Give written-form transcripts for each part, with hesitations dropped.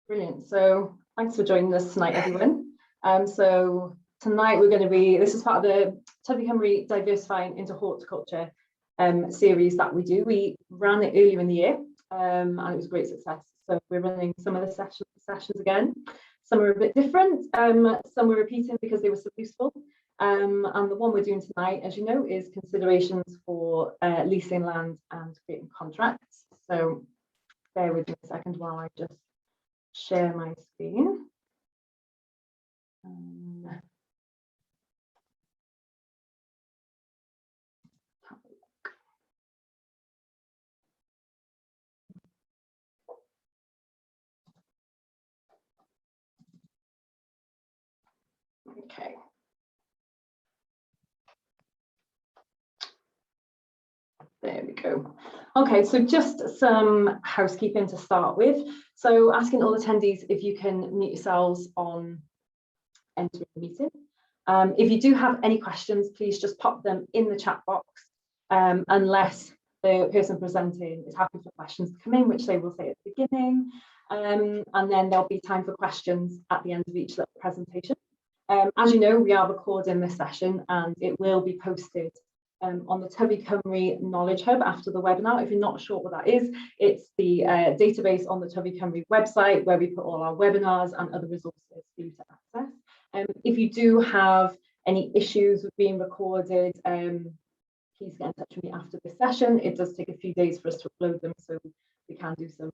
Brilliant. So thanks for joining us tonight, everyone. So tonight we're going to be, this is part of the Tyfu Cymru Diversifying into Horticulture series that we do. We ran it earlier in the year and it was a great success. So we're running some of the sessions again. Some are a bit different, some we're repeating because they were so useful. And the one we're doing tonight, as you know, is considerations for leasing land and creating contracts. So bear with me a second while I just share my screen. Okay. There we go. Okay, so just some housekeeping to start with. So asking all attendees if you can mute yourselves on entering the meeting. If you do have any questions, please just pop them in the chat box, unless the person presenting is happy for questions to come in, which they will say at the beginning. And then there'll be time for questions at the end of each little presentation. As you know, we are recording this session and it will be posted on the Tyfu Cymru Knowledgehub after the webinar. If you're not sure what that is, it's the database on the Tyfu Cymru website where we put all our webinars and other resources for you to access. If you do have any issues with being recorded, please get in touch with me after this session. It does take a few days for us to upload them, so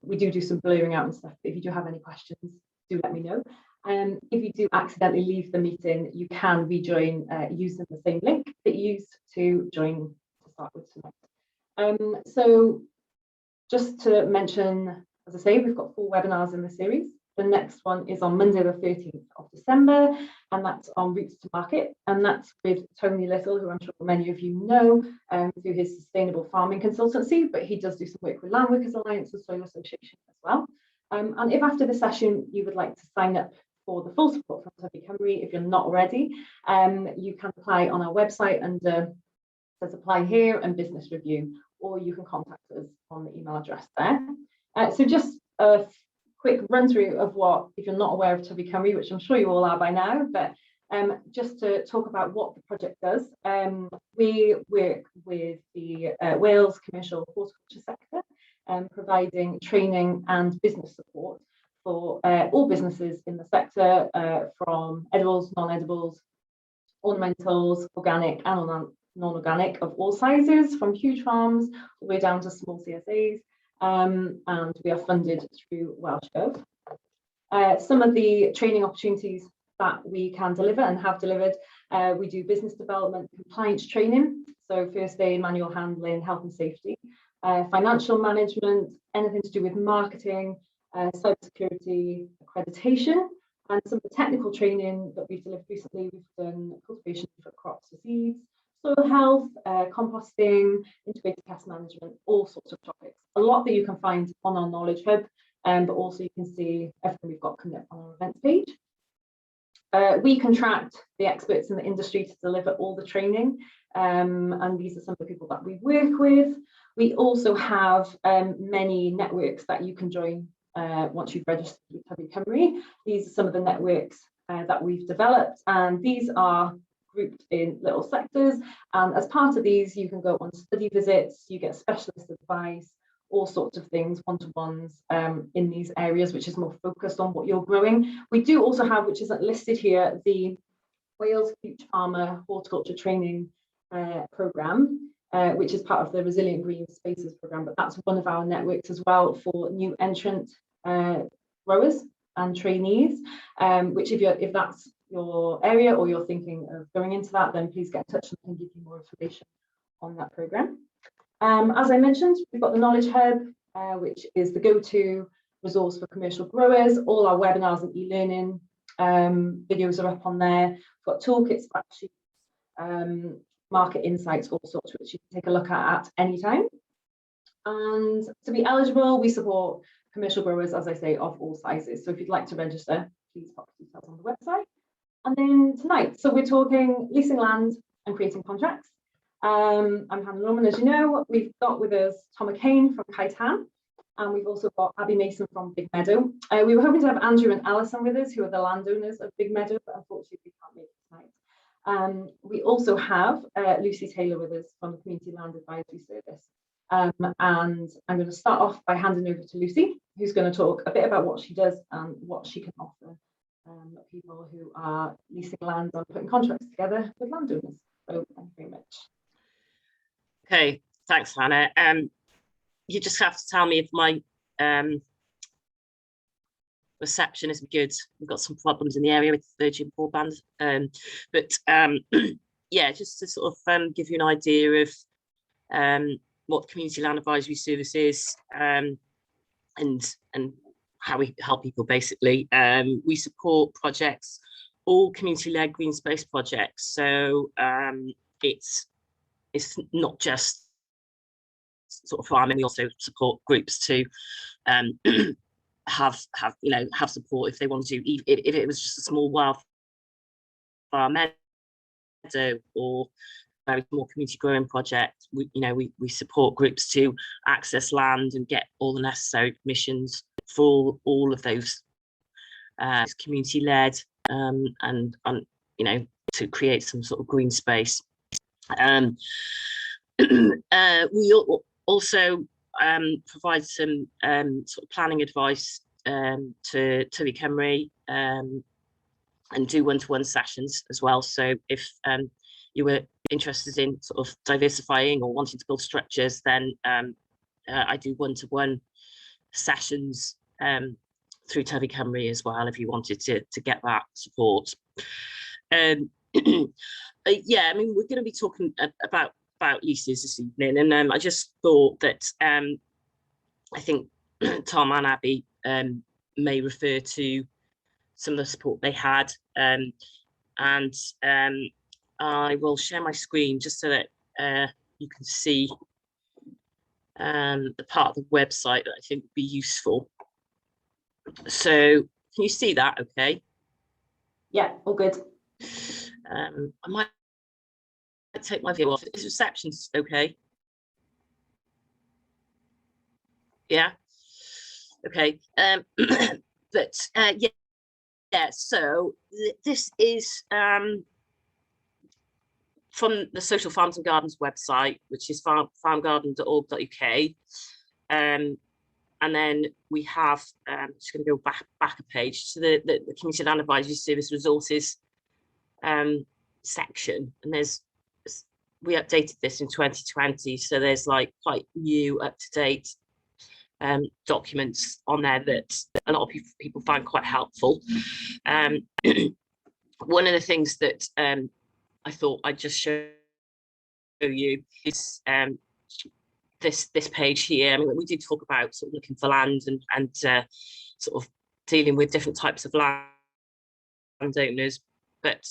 we do some blurring out and stuff. But if you do have any questions, do let me know. If you do accidentally leave the meeting, you can rejoin using the same link that you used to join to start with tonight. So just to mention, as I say, we've got 4 webinars in the series. The next one is on Monday the 13th of December, and that's on routes to market, and that's with Tony Little, who I'm sure many of you know through his sustainable farming consultancy, but he does do some work with Land Workers Alliance and Soil Association as well. And if after the session you would like to sign up for the full support from Tyfu Cymru, if you're not already, you can apply on our website under says apply here and business review, or you can contact us on the email address there. So just a quick run through of what, if you're not aware of Tyfu Cymru, which I'm sure you all are by now, but just to talk about what the project does. We work with the Wales commercial horticulture sector, providing training and business support for all businesses in the sector, from edibles, non-edibles, ornamentals, organic and non-organic of all sizes, from huge farms all the way down to small CSAs. And we are funded through Welsh Gov. Some of the training opportunities that we can deliver and have delivered, we do business development, compliance training, so first aid, manual handling, health and safety, financial management, anything to do with marketing, cybersecurity, accreditation, and some of the technical training that we've delivered recently. We've done cultivation for crops for seeds, soil health, composting, integrated pest management, all sorts of topics. A lot that you can find on our Knowledgehub, but also you can see everything we've got coming up on our events page. We contract the experts in the industry to deliver all the training, and these are some of the people that we work with. We also have many networks that you can join once you've registered with Tyfu Cymru. These are some of the networks that we've developed, and these are grouped in little sectors, and as part of these you can go on study visits, you get specialist advice, all sorts of things, one-to-ones in these areas, which is more focused on what you're growing. We do also have, which isn't listed here, the Wales Future Farmer Horticulture Training Programme, which is part of the Resilient Green Spaces Programme, but that's one of our networks as well for new entrant growers and trainees, which if that's your area or you're thinking of going into that, then please get in touch and I can give you more information on that programme. As I mentioned, we've got the Knowledgehub, which is the go-to resource for commercial growers. All our webinars and e-learning videos are up on there. We've got toolkits, fact sheets, market insights, all sorts, which you can take a look at any time. And to be eligible, we support commercial growers, as I say, of all sizes. So if you'd like to register, please pop the details on the website. And then tonight, so we're talking leasing land and creating contracts. I'm Hannah Norman, as you know. We've got with us Tom McCain from Kaitan, And we've also got Abby Mason from Big Meadow. We were hoping to have Andrew and Alison with us, who are the landowners of Big Meadow, but unfortunately we can't make it tonight. We also have Lucy Taylor with us from the Community Land Advisory Service. And I'm going to start off by handing over to Lucy, who's going to talk a bit about what she does and what she can offer people who are leasing land and putting contracts together with landowners. So thank you very much. Okay, thanks, Hannah. You just have to tell me if my reception isn't good. We've got some problems in the area with Virgin broadband. Yeah, just to sort of give you an idea of what the Community Land Advisory Service is and how we help people, basically. We support projects, all community-led green space projects. So it's not just sort of farming. We also support groups to have support if they want to do, if it was just a small wildflower meadow or very small community growing project. We support groups to access land and get all the necessary permissions for all of those community led and to create some sort of green space. We also provide some sort of planning advice to Tyfu Cymru and do one-to-one sessions as well. So if you were interested in sort of diversifying or wanting to build structures, then I do one-to-one sessions through Tyfu Cymru as well, if you wanted to get that support. Yeah, I mean, we're going to be talking about leases this evening, and I just thought that I think Tom and Abby may refer to some of the support they had, and I will share my screen just so that you can see the part of the website that I think would be useful. So can you see that okay? Yeah, all good. I might take my view off. Is reception's okay? Yeah, okay. But yeah, so this is from the Social Farms and Gardens website, which is farmgarden.org.uk. And then we have, just going to go back a page to the Community Land Advisory Service resources section, and we updated this in 2020, so there's like quite new, up-to-date documents on there that a lot of people find quite helpful. One of the things that I thought I'd just show you is this page here. I mean, we did talk about sort of looking for land and sort of dealing with different types of landowners, but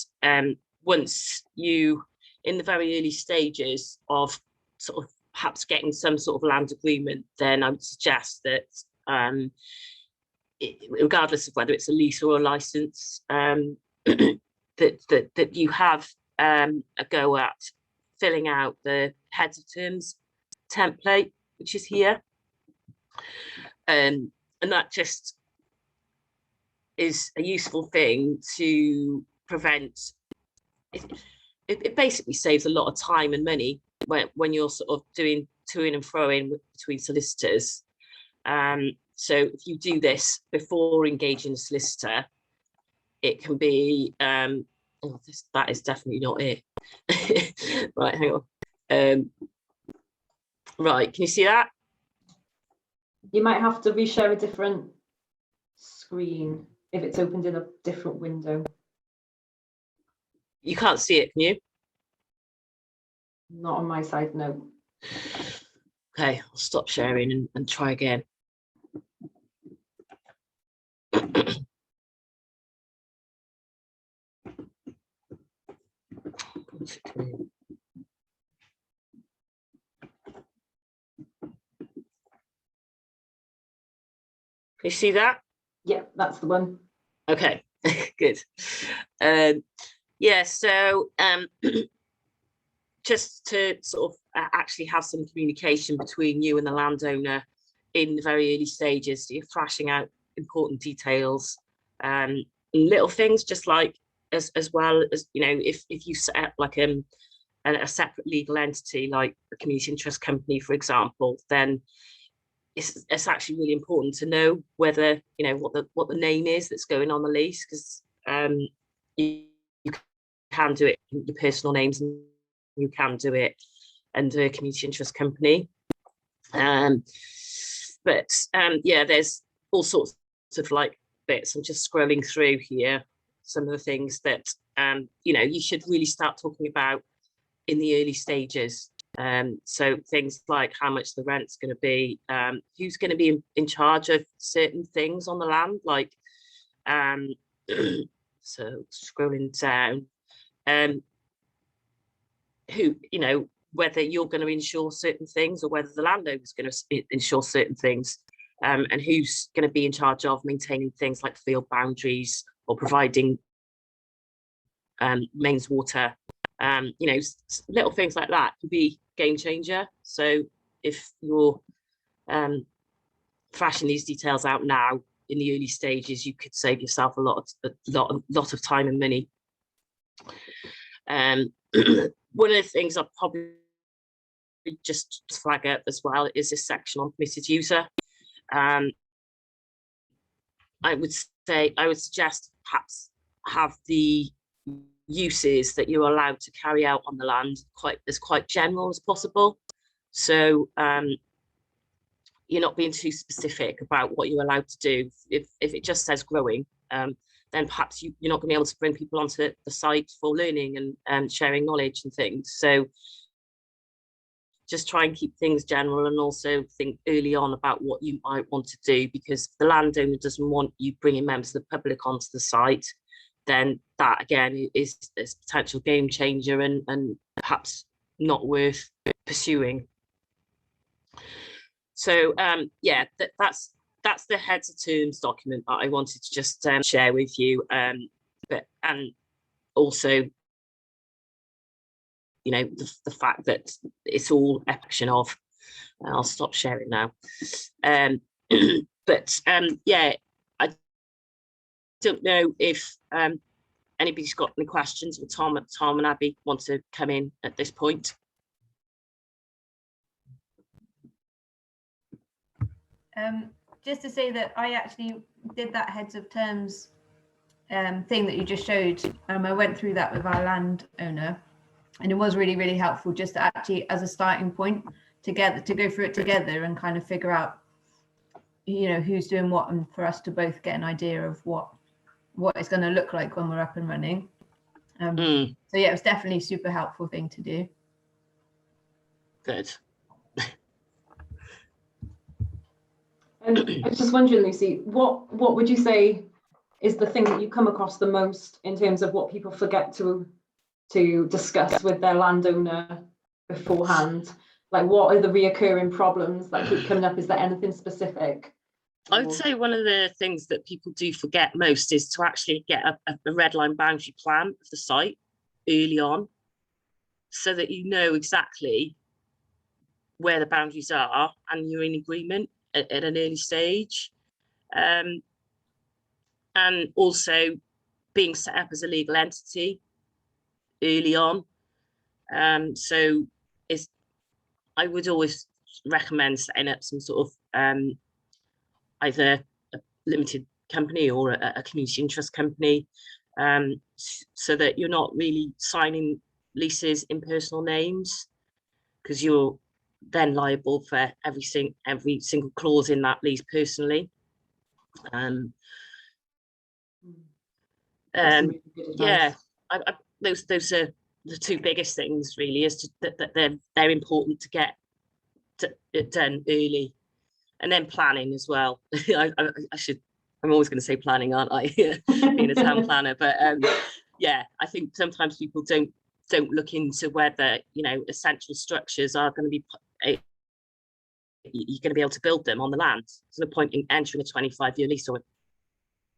once you, in the very early stages of sort of perhaps getting some sort of land agreement, then I would suggest that regardless of whether it's a lease or a license, that you have a go at filling out the heads of terms template, which is here, and that just is a useful thing to prevent. It basically saves a lot of time and money when you're sort of doing to-ing and fro-in between solicitors. So if you do this before engaging a solicitor, it can be that is definitely not it. Right, hang on. Right, can you see that? You might have to reshare a different screen if it's opened in a different window. You can't see it, can you? Not on my side, no. Okay, I'll stop sharing and try again. Can you see that? Yeah, that's the one. Okay, good. Yeah, so just to sort of actually have some communication between you and the landowner in the very early stages. So you're thrashing out important details, little things, just like as well as, you know, if you set up like a separate legal entity like a community interest company, for example, then it's actually really important to know whether, you know, what the name is that's going on the lease, because you can do it in your personal names and you can do it under a community interest company. But yeah, there's all sorts of like bits. I'm just scrolling through here, some of the things that you know, you should really start talking about in the early stages. So things like how much the rent's going to be, who's going to be in charge of certain things on the land, like so scrolling down, who, you know, whether you're going to insure certain things or whether the landowner is going to insure certain things, and who's going to be in charge of maintaining things like field boundaries or providing mains water. You know, little things like that can be game changer. So if you're thrashing these details out now in the early stages, you could save yourself a lot of time and money. One of the things I'll probably just flag up as well is this section on permitted user. I would suggest perhaps have the uses that you're allowed to carry out on the land quite general as possible. So you're not being too specific about what you're allowed to do. If it just says growing, then perhaps you're not going to be able to bring people onto the site for learning and sharing knowledge and things. So just try and keep things general, and also think early on about what you might want to do, because the landowner doesn't want you bringing members of the public onto the site, then that again is a potential game changer and perhaps not worth pursuing. So yeah, that's the heads of terms document that I wanted to just share with you, and also, you know, the fact that it's all action of. I'll stop sharing now. But yeah, I don't know if anybody's got any questions, or Tom and Abby want to come in at this point. Just to say that I actually did that heads of terms thing that you just showed. I went through that with our landowner, and it was really, really helpful just to actually, as a starting point, to go through it together and kind of figure out, you know, who's doing what, and for us to both get an idea of what it's going to look like when we're up and running. So yeah, it was definitely a super helpful thing to do. Good. And I was just wondering, Lucy, what would you say is the thing that you come across the most in terms of what people forget to discuss with their landowner beforehand? Like, what are the reoccurring problems that keep coming up? Is there anything specific? I would say one of the things that people do forget most is to actually get a red line boundary plan of the site early on, so that you know exactly where the boundaries are and you're in agreement at an early stage. And also being set up as a legal entity early on. So I would always recommend setting up some sort of either a limited company or a community interest company, so that you're not really signing leases in personal names, because you're then liable for every single clause in that lease personally. Yeah, those are the two biggest things really, is that they're important to get it done early. And then planning as well. I'm always going to say planning, aren't I? Being a town planner, but yeah, I think sometimes people don't look into whether, you know, essential structures are going to be, you're going to be able to build them on the land. There's no point in entering a 25-year lease or a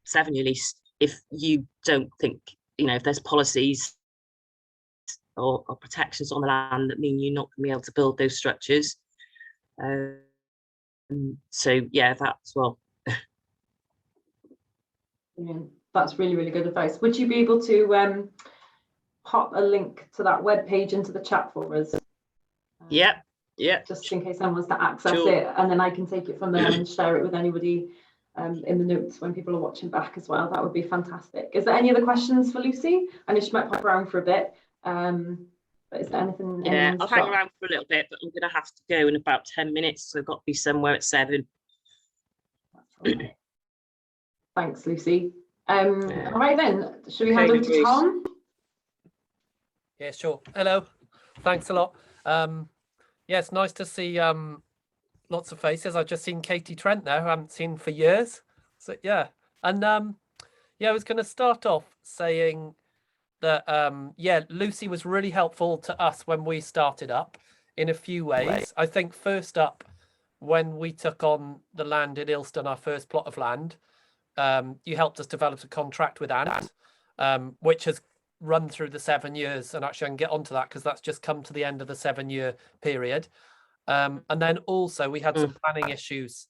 7-year lease if you don't think, you know, if there's policies or protections on the land that mean you're not going to be able to build those structures. So yeah, that as well. Brilliant. That's really, really good advice. Would you be able to pop a link to that web page into the chat for us? Yeah, Just in case someone wants to access Sure. it, and then I can take it from there and share it with anybody in the notes when people are watching back as well. That would be fantastic. Is there any other questions for Lucy? I know she might pop around for a bit. But is there anything? Yeah, I'll hang around for a little bit, but I'm going to have to go in about 10 minutes, so I've got to be somewhere at 7. Okay. Thanks, Lucy. All right then, should we hand Okay, over to Tom? Yeah, sure. Hello. Thanks a lot. Yeah, it's nice to see lots of faces. I've just seen Katie Trent now, who I haven't seen for years. So yeah. And yeah, I was going to start off saying that yeah, Lucy was really helpful to us when we started up in a few ways. I think first up, when we took on the land in Ilston, our first plot of land, you helped us develop a contract with Ant, which has run through the 7 years, and actually I can get onto that because that's just come to the end of the 7-year period. And then also we had some planning issues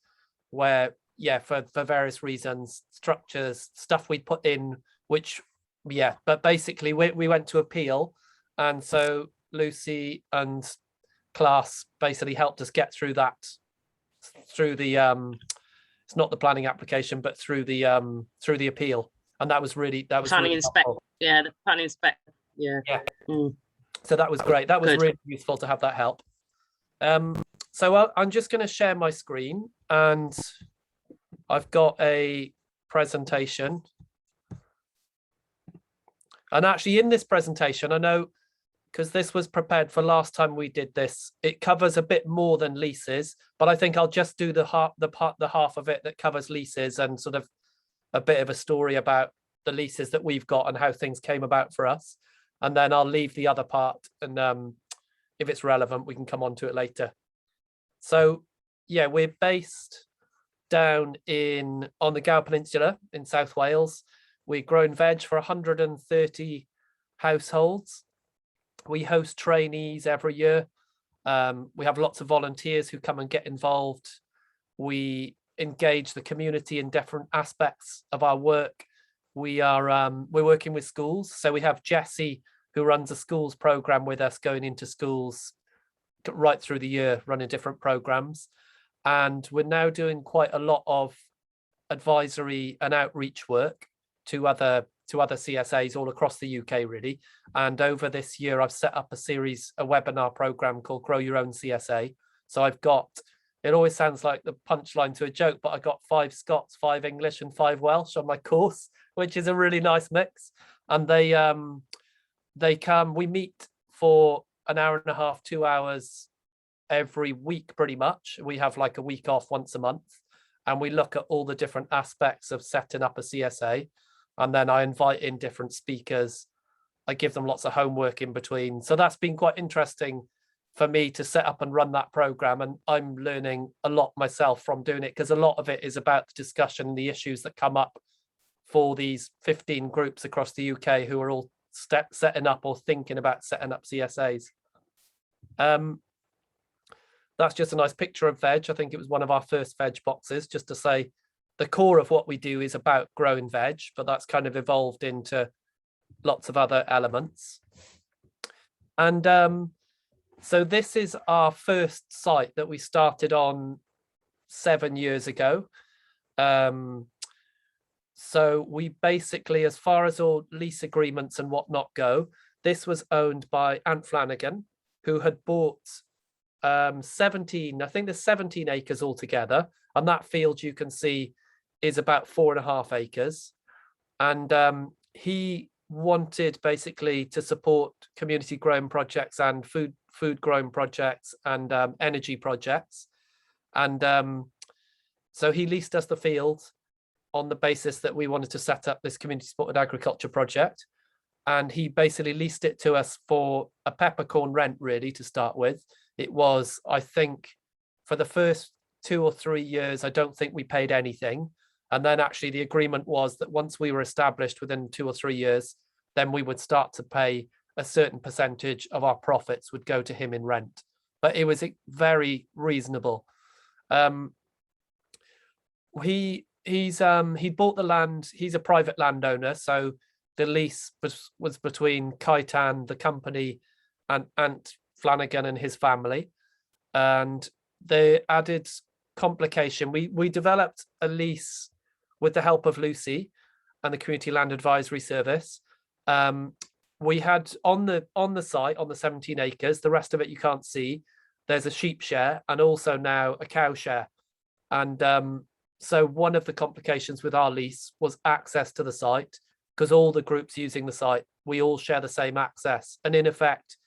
where, yeah, for various reasons, structures, stuff we put in, which, yeah, but basically we went to appeal, and so Lucy and class basically helped us get through that, through the it's not the planning application, but through the appeal, and that was really Planning really inspect. helpful. Yeah, the planning inspect. Yeah. So that was great. That was Good. really useful to have that help. So I'm just going to share my screen, and I've got a presentation. And actually in this presentation, I know, because this was prepared for last time we did this, it covers a bit more than leases, but I think I'll just do the half of it that covers leases and sort of a bit of a story about the leases that we've got and how things came about for us. And then I'll leave the other part, and if it's relevant, we can come on to it later. So yeah, we're based down on the Gower Peninsula in South Wales. We've grown veg for 130 households. We host trainees every year. We have lots of volunteers who come and get involved. We engage the community in different aspects of our work. We're working with schools. So we have Jessie, who runs a schools program with us, going into schools right through the year, running different programs. And we're now doing quite a lot of advisory and outreach work to other CSAs all across the UK, really. And over this year, I've set up a webinar program called Grow Your Own CSA. So I've got, it always sounds like the punchline to a joke, but I got 5 Scots, 5 English and 5 Welsh on my course, which is a really nice mix. And they come, we meet for an hour and a half, 2 hours every week, pretty much. We have like a week off once a month, and we look at all the different aspects of setting up a CSA. And then I invite in different speakers. I give them lots of homework in between. So that's been quite interesting for me to set up and run that program. And I'm learning a lot myself from doing it, because a lot of it is about the discussion, the issues that come up for these 15 groups across the UK who are all setting up or thinking about setting up CSAs. That's just a nice picture of veg. I think it was one of our first veg boxes, just to say the core of what we do is about growing veg, but that's kind of evolved into lots of other elements. And so this is our first site that we started on 7 years ago. So we basically, as far as all lease agreements and whatnot go, this was owned by Ant Flanagan, who had bought 17, I think there's 17 acres altogether. And that field you can see is about 4.5 acres. And he wanted basically to support community growing projects and food growing projects and energy projects. And so he leased us the field on the basis that we wanted to set up this community supported agriculture project. And he basically leased it to us for a peppercorn rent, really, to start with. It was, I think, for the first 2 or 3 years, I don't think we paid anything. And then actually the agreement was that once we were established within 2 or 3 years, then we would start to pay a certain percentage of our profits would go to him in rent. But it was very reasonable. he bought the land. He's a private landowner, so the lease was between Kaitan, the company, and Ant Flanagan and his family. And the added complication, we developed a lease with the help of Lucy and the Community Land Advisory Service. We had on the site, on the 17 acres, the rest of it you can't see, there's a sheep share and also now a cow share. And so one of the complications with our lease was access to the site, because all the groups using the site, we all share the same access. And in effect,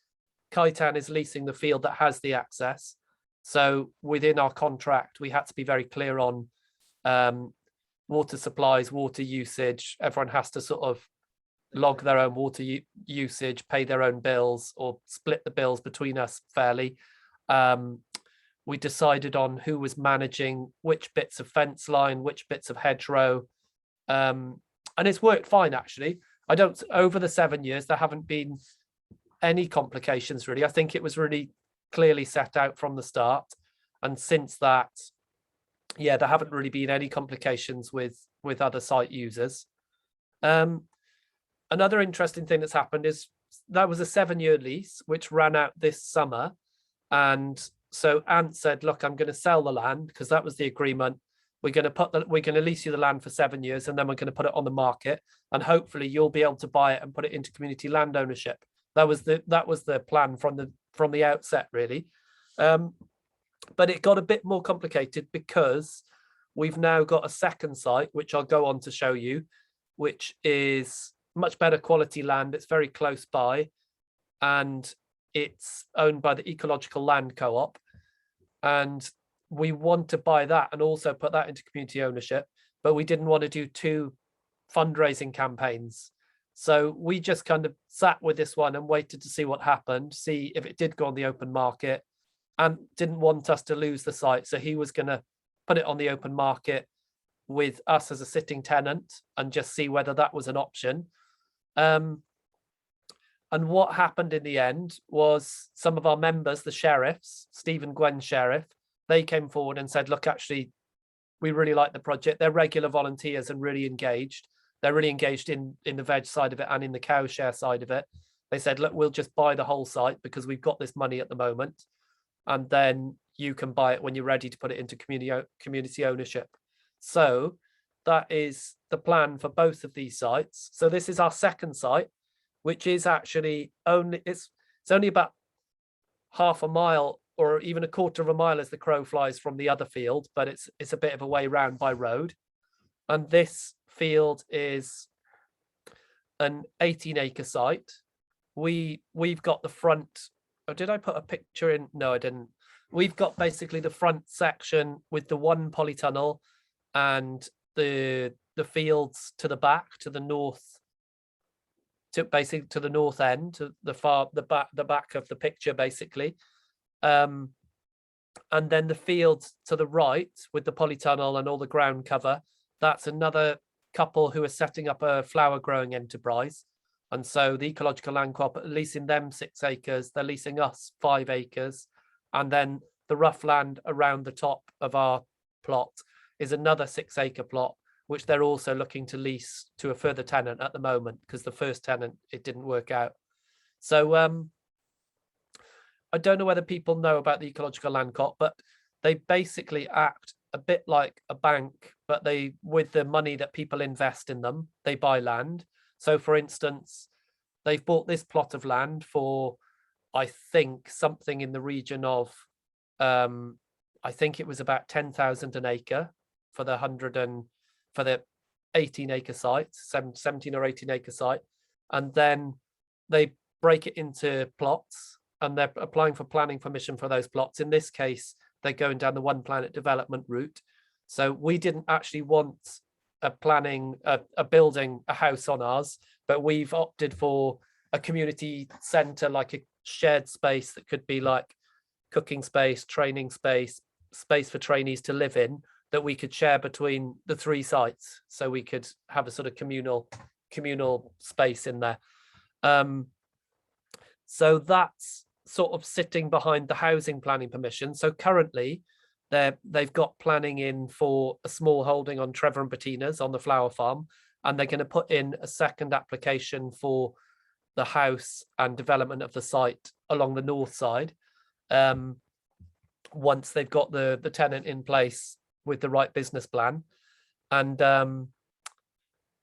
Kaitan is leasing the field that has the access. So within our contract, we had to be very clear on water supplies, water usage. Everyone has to sort of log their own water usage, pay their own bills, or split the bills between us fairly. We decided on who was managing which bits of fence line, which bits of hedgerow. And it's worked fine, actually. Over the 7 years, there haven't been any complications, really. I think it was really clearly set out from the start. And since that, yeah, there haven't really been any complications with other site users. Another interesting thing that's happened is that was a 7-year lease, which ran out this summer. And so Ant said, look, I'm going to sell the land, because that was the agreement. We're going to lease you the land for 7 years, and then we're going to put it on the market, and hopefully you'll be able to buy it and put it into community land ownership. That was the plan from the outset, really. But it got a bit more complicated because we've now got a second site, which I'll go on to show you, which is much better quality land. It's very close by, and it's owned by the Ecological Land Co-op. And we want to buy that and also put that into community ownership, but we didn't want to do 2 fundraising campaigns. So we just kind of sat with this one and waited to see what happened, see if it did go on the open market, and didn't want us to lose the site. So he was going to put it on the open market with us as a sitting tenant and just see whether that was an option. And what happened in the end was some of our members, the sheriffs, Steve and Gwen Sheriff, they came forward and said, look, actually, we really like the project. They're regular volunteers and really engaged. They're really engaged in the veg side of it and in the cow share side of it. They said, look, we'll just buy the whole site because we've got this money at the moment. And then you can buy it when you're ready to put it into community ownership. So that is the plan for both of these sites. So this is our second site, which is actually it's only about half a mile or even a quarter of a mile as the crow flies from the other field, but it's a bit of a way round by road. And this field is an 18-acre site. We've got the front. Oh, did I put a picture in? No, I didn't. We've got basically the front section with the 1 polytunnel and the fields to the back, to the north, basically to the north end, to the back of the picture, basically. And then the fields to the right with the polytunnel and all the ground cover, that's another couple who are setting up a flower growing enterprise. And so the Ecological Land Co-op are leasing them 6 acres, they're leasing us 5 acres. And then the rough land around the top of our plot is another 6-acre plot, which they're also looking to lease to a further tenant at the moment, because the first tenant, it didn't work out. So I don't know whether people know about the Ecological Land Co-op, but they basically act a bit like a bank, but with the money that people invest in them, they buy land. So for instance, they've bought this plot of land for, I think, something in the region of, I think it was about 10,000 an acre for the 18-acre site, 17 or 18-acre site. And then they break it into plots and they're applying for planning permission for those plots. In this case, they're going down the One Planet development route. So we didn't actually want building a house on ours, but we've opted for a community centre, like a shared space that could be like cooking space, training space, space for trainees to live in, that we could share between the 3 sites. So we could have a sort of communal space in there. So that's sort of sitting behind the housing planning permission. So currently they've got planning in for a small holding on Trevor and Bettina's on the flower farm, and they're going to put in a second application for the house and development of the site along the north side. Once they've got the tenant in place with the right business plan. And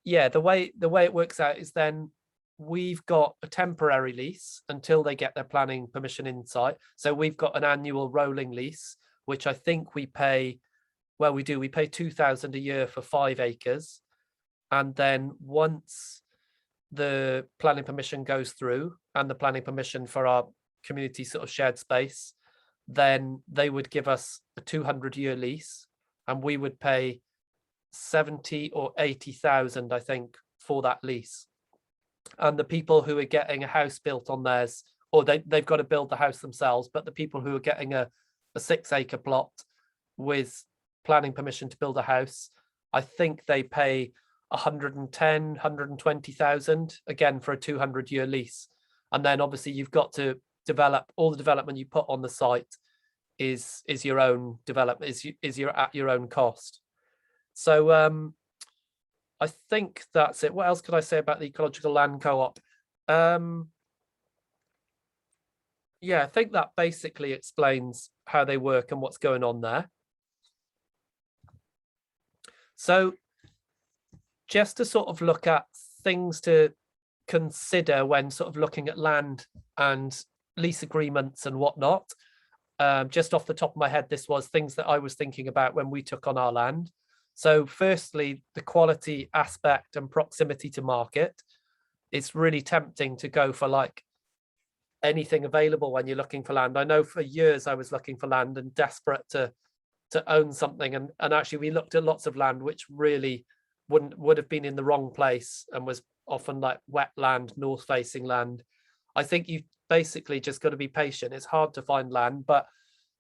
yeah, the way it works out is then we've got a temporary lease until they get their planning permission in site. So we've got an annual rolling lease, which I think we pay, well, we pay 2,000 a year for 5 acres. And then once the planning permission goes through and the planning permission for our community sort of shared space, then they would give us a 200-year lease, and we would pay 70 or 80,000, I think, for that lease. And the people who are getting a house built on theirs, or they've got to build the house themselves, but the people who are getting a 6-acre plot with planning permission to build a house, I think they pay 110, 120,000 again for a 200-year lease. And then obviously you've got to develop, all the development you put on the site is your own development, is your at your own cost. So I think that's it. What else could I say about the ecological land co-op? Yeah, I think that basically explains how they work and what's going on there. So just to sort of look at things to consider when sort of looking at land and lease agreements and whatnot. Just off the top of my head, this was things that I was thinking about when we took on our land. So firstly, the quality aspect and proximity to market. It's really tempting to go for like anything available when you're looking for land. I know for years I was looking for land and desperate to own something. And actually we looked at lots of land which really would have been in the wrong place and was often like wetland, north facing land. I think you've basically just got to be patient. It's hard to find land, but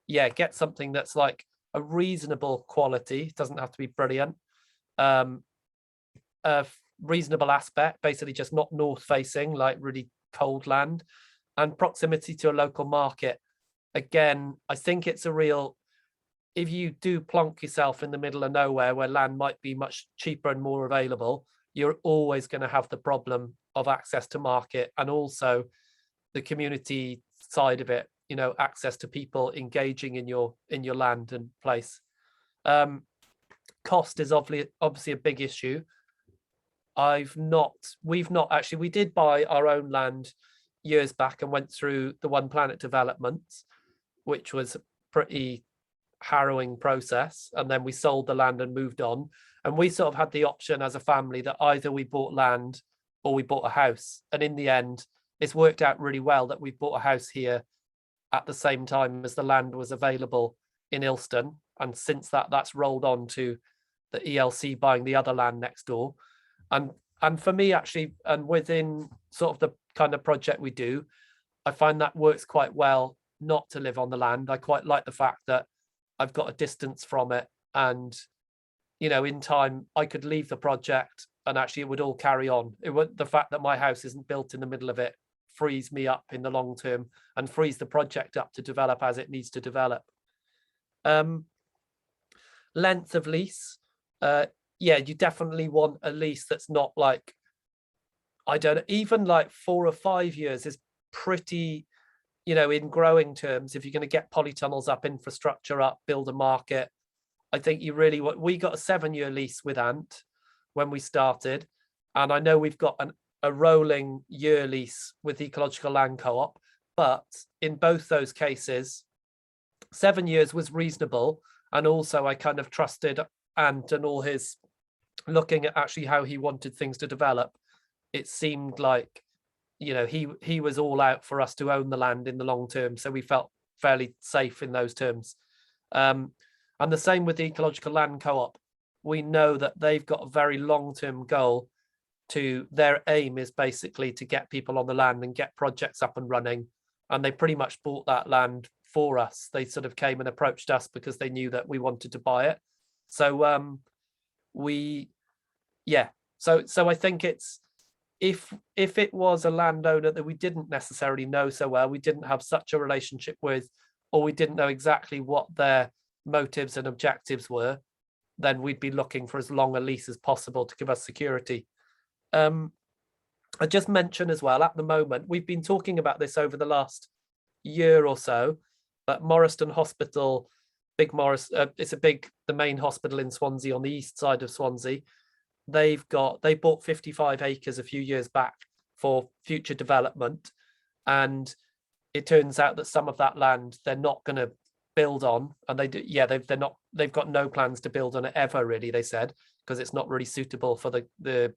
yeah, get something that's like a reasonable quality. It doesn't have to be brilliant. A reasonable aspect, basically just not north facing, like really cold land, and proximity to a local market. Again, I think it's a real, if you do plonk yourself in the middle of nowhere where land might be much cheaper and more available, you're always going to have the problem of access to market, and also the community side of it, you know, access to people engaging in your land and place. Cost is obviously a big issue. We did buy our own land years back and went through the One Planet development, which was a pretty harrowing process, and then we sold the land and moved on. And we sort of had the option as a family that either we bought land or we bought a house, and in the end it's worked out really well that we bought a house here at the same time as the land was available in Ilston, and since that's rolled on to the ELC buying the other land next door. And for me actually, and within sort of the kind of project we do, I find that works quite well not to live on the land. I quite like the fact that I've got a distance from it, and you know, in time I could leave the project and actually it would all carry on. The fact that my house isn't built in the middle of it frees me up in the long term and frees the project up to develop as it needs to develop. Length of lease. Yeah, you definitely want a lease that's not like, I don't know, even like 4 or 5 years is pretty, you know, in growing terms. If you're going to get polytunnels up, infrastructure up, build a market, I think you really want, we got a 7-year lease with Ant when we started, and I know we've got a rolling year lease with the Ecological Land Co-op, but in both those cases 7 years was reasonable. And also I kind of trusted Ant and all his looking at actually how he wanted things to develop. It seemed like, you know, he was all out for us to own the land in the long term, so we felt fairly safe in those terms. And the same with the Ecological Land Co-op. We know that they've got a very long-term goal. To their aim is basically to get people on the land and get projects up and running, and they pretty much bought that land for us. They sort of came and approached us because they knew that we wanted to buy it. So so I think it's, if it was a landowner that we didn't necessarily know so well, we didn't have such a relationship with, or we didn't know exactly what their motives and objectives were, then we'd be looking for as long a lease as possible to give us security. I just mentioned as well, at the moment, we've been talking about this over the last year or so, but Morriston Hospital, the main hospital in Swansea, on the east side of Swansea. They bought 55 acres a few years back for future development, and it turns out that some of that land they're not going to build on, and they've got no plans to build on it ever, really, they said, because it's not really suitable for the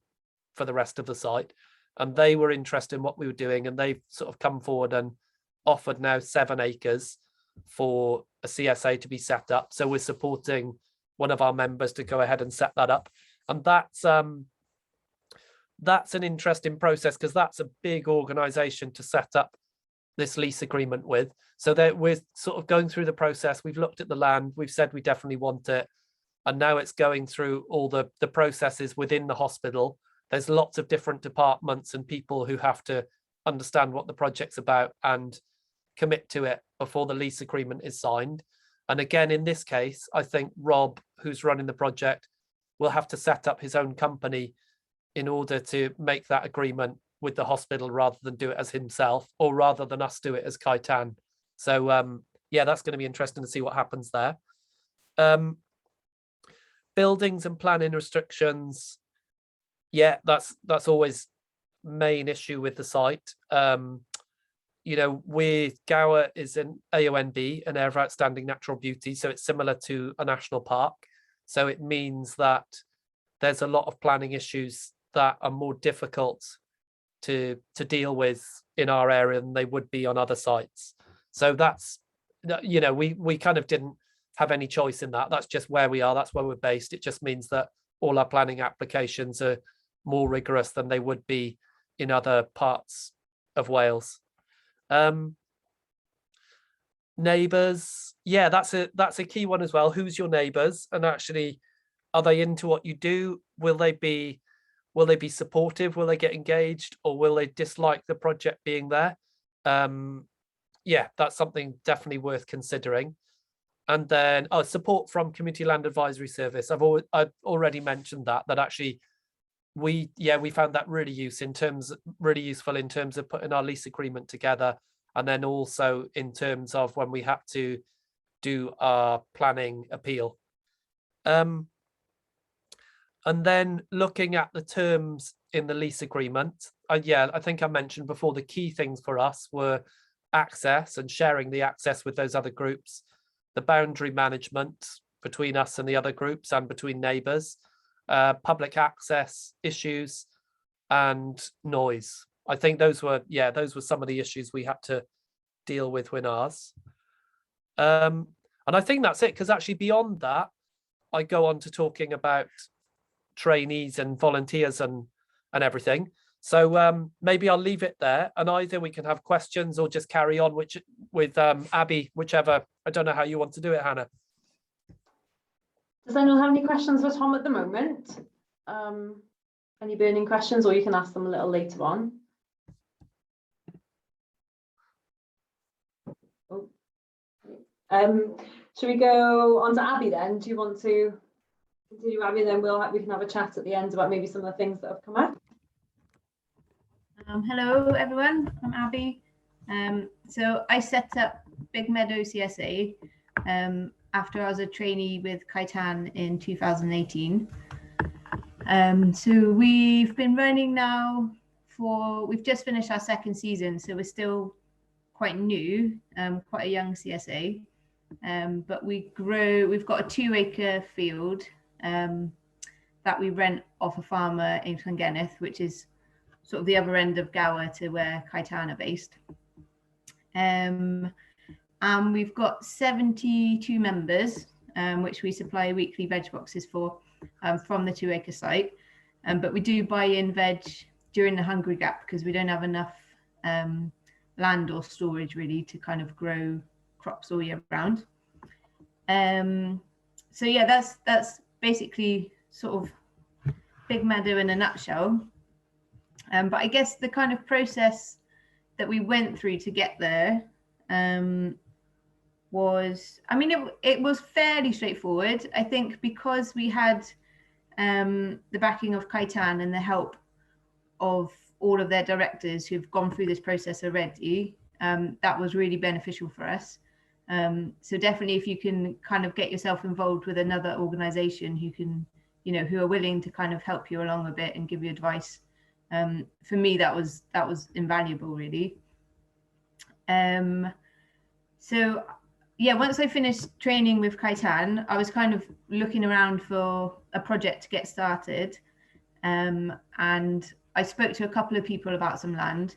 rest of the site. And they were interested in what we were doing, and they've sort of come forward and offered now 7 acres for a CSA to be set up. So we're supporting one of our members to go ahead and set that up. And that's an interesting process, because that's a big organization to set up this lease agreement with. So that we're sort of going through the process. We've looked at the land, we've said we definitely want it, and now it's going through all the processes within the hospital. There's lots of different departments and people who have to understand what the project's about and commit to it before the lease agreement is signed. And again, in this case, I think Rob, who's running the project, will have to set up his own company in order to make that agreement with the hospital, rather than do it as himself, or rather than us do it as Kaitan. So yeah, that's going to be interesting to see what happens there. Buildings and planning restrictions. Yeah, that's always main issue with the site. Gower is an AONB, an area of outstanding natural beauty, so it's similar to a national park. So it means that there's a lot of planning issues that are more difficult to deal with in our area than they would be on other sites. So that's, we kind of didn't have any choice in that. That's just where we are. That's where we're based. It just means that all our planning applications are more rigorous than they would be in other parts of Wales. Neighbours, yeah, that's a key one as well. Who's your neighbours, and actually, are they into what you do? Will they be supportive? Will they get engaged, or will they dislike the project being there? Yeah, that's something definitely worth considering. And then support from Community Land Advisory Service. I've already mentioned that actually we found that really useful in terms of putting our lease agreement together, and then also in terms of when we had to do our planning appeal. And then looking at the terms in the lease agreement, I think I mentioned before, the key things for us were access and sharing the access with those other groups, the boundary management between us and the other groups and between neighbours, public access issues, and noise. I think those were some of the issues we had to deal with when ours. And I think that's it, because actually beyond that, I go on to talking about trainees and volunteers and everything. So maybe I'll leave it there, and either we can have questions or just carry on with Abby, whichever. I don't know how you want to do it, Hannah. Does anyone have any questions for Tom at the moment? Any burning questions, or you can ask them a little later on. Should we go on to Abby then? Do you want to continue, Abby? Then we can have a chat at the end about maybe some of the things that have come up. Hello everyone, I'm Abby. So I set up Big Meadow CSA after I was a trainee with Kaitan in 2018. So we've been running now we've just finished our second season, so we're still quite new, quite a young CSA. But we've got a 2-acre field that we rent off a farmer in Llangennith, which is sort of the other end of Gower to where Kaitan are based. And we've got 72 members, which we supply weekly veg boxes for from the 2-acre site. But we do buy in veg during the hungry gap, because we don't have enough land or storage really to kind of grow crops all year round. So yeah, that's basically sort of Big Meadow in a nutshell. But I guess the kind of process that we went through to get there was, I mean, it was fairly straightforward. I think because we had the backing of Kaitan and the help of all of their directors who've gone through this process already, that was really beneficial for us. So definitely, if you can kind of get yourself involved with another organization who can, who are willing to kind of help you along a bit and give you advice, for me, that was invaluable, really. So yeah, once I finished training with Kaitan, I was kind of looking around for a project to get started. And I spoke to a couple of people about some land.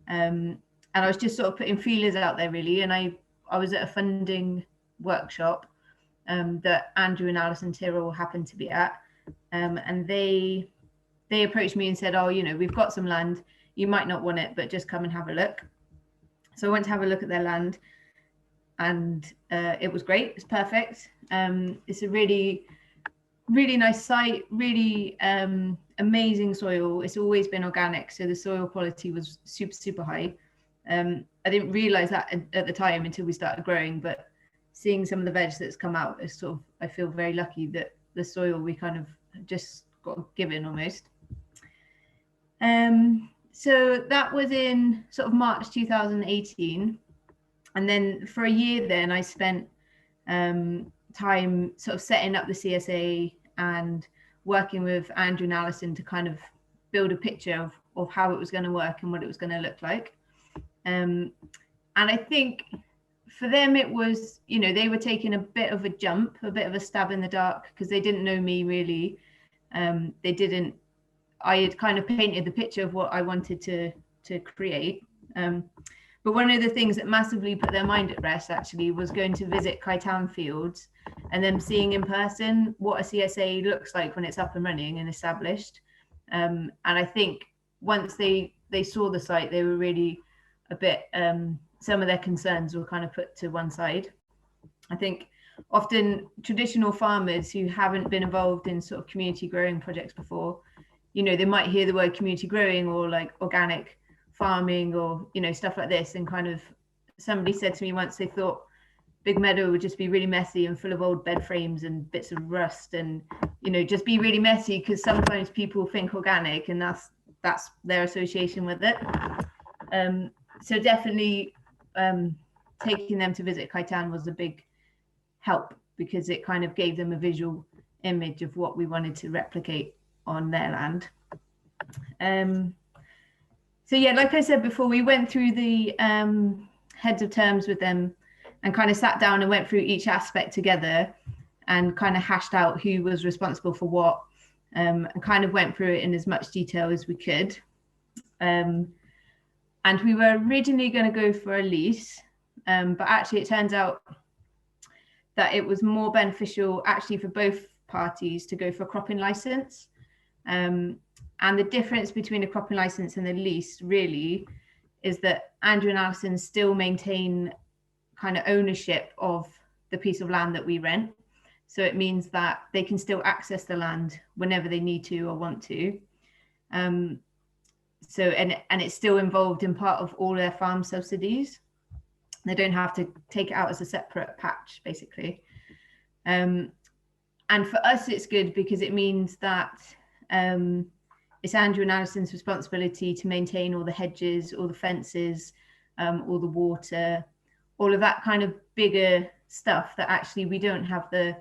And I was just sort of putting feelers out there, really. And I was at a funding workshop that Andrew and Alison Tyrrell happened to be at. And they approached me and said, oh, we've got some land. You might not want it, but just come and have a look. So I went to have a look at their land. And it was great. It's perfect. It's a really, really nice site, really amazing soil. It's always been organic, so the soil quality was super, super high. I didn't realize that at the time until we started growing, but seeing some of the veg that's come out is sort of, I feel very lucky that the soil we kind of just got given almost. So that was in sort of March 2018. And then for a year then I spent time sort of setting up the CSA and working with Andrew and Alison to kind of build a picture of how it was going to work and what it was going to look like. And I think for them it was, they were taking a bit of a jump, a bit of a stab in the dark, because they didn't know me really. I had kind of painted the picture of what I wanted to create. But one of the things that massively put their mind at rest actually was going to visit Kaitan fields and then seeing in person what a CSA looks like when it's up and running and established. And I think once they saw the site, they were really a bit, some of their concerns were kind of put to one side. I think often traditional farmers who haven't been involved in sort of community growing projects before, they might hear the word community growing or like organic farming or stuff like this, and kind of, somebody said to me once they thought Big Meadow would just be really messy and full of old bed frames and bits of rust and just be really messy, because sometimes people think organic and that's their association with it. So definitely taking them to visit Kaitan was a big help, because it kind of gave them a visual image of what we wanted to replicate on their land. So yeah, like I said before, we went through the heads of terms with them and kind of sat down and went through each aspect together and kind of hashed out who was responsible for what, and kind of went through it in as much detail as we could. And we were originally going to go for a lease, but actually it turns out that it was more beneficial actually for both parties to go for a cropping license. And the difference between a cropping license and a lease really is that Andrew and Alison still maintain kind of ownership of the piece of land that we rent. So it means that they can still access the land whenever they need to or want to. And it's still involved in part of all their farm subsidies. They don't have to take it out as a separate patch, basically. And for us, it's good because it means that it's Andrew and Alison's responsibility to maintain all the hedges, all the fences, all the water, all of that kind of bigger stuff that actually we don't have the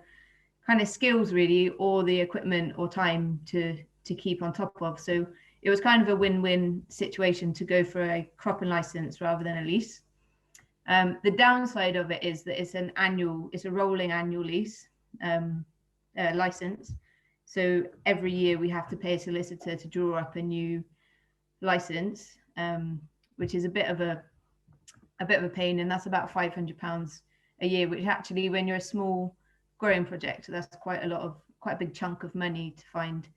kind of skills really, or the equipment or time to keep on top of. So it was kind of a win-win situation to go for a cropping license rather than a lease. The downside of it is that it's a rolling annual lease license. So every year we have to pay a solicitor to draw up a new license, which is a bit of a pain, and that's about £500 a year, which actually, when you're a small growing project, that's quite a big chunk of money to find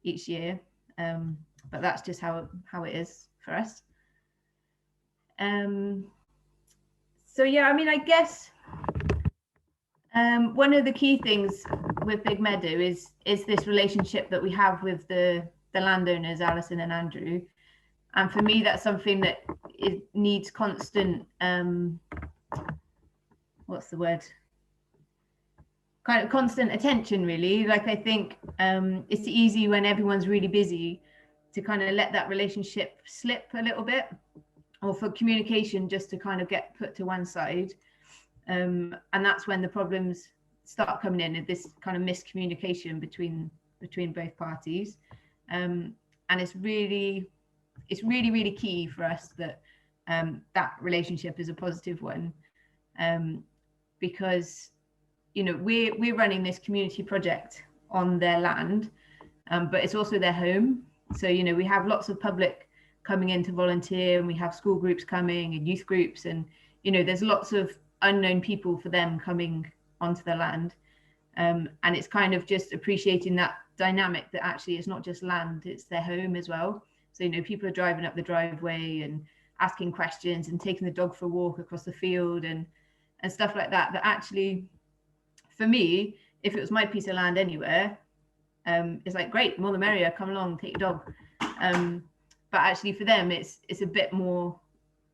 each year. But that's just how it is for us. So yeah, I mean, I guess one of the key things with Big Meadow is this relationship that we have with the landowners, Alison and Andrew. And for me, that's something that it needs constant, what's the word, kind of constant attention, really. Like, I think it's easy when everyone's really busy to kind of let that relationship slip a little bit, or for communication just to kind of get put to one side. And that's when the problems start coming in, this kind of miscommunication between both parties. And it's really key for us that that relationship is a positive one, because, you know, we're running this community project on their land, but it's also their home. So, you know, we have lots of public coming in to volunteer, and we have school groups coming and youth groups, and, you know, there's lots of unknown people for them coming onto the land. And it's kind of just appreciating that dynamic, that actually it's not just land, it's their home as well. So, you know, people are driving up the driveway and asking questions and taking the dog for a walk across the field and stuff like that, that actually, for me, if it was my piece of land anywhere, it's like, great, more the merrier, come along, take your dog. But actually for them, it's a bit more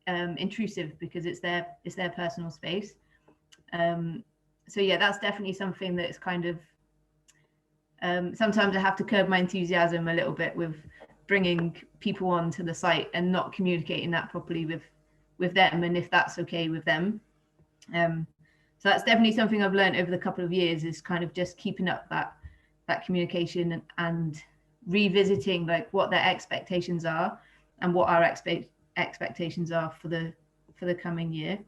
intrusive, because it's their personal space. So yeah, that's definitely something that's kind of, sometimes I have to curb my enthusiasm a little bit with bringing people onto the site and not communicating that properly with them, and if that's okay with them. So that's definitely something I've learned over the couple of years, is kind of just keeping up that communication and revisiting like what their expectations are and what our expectations are for the coming year.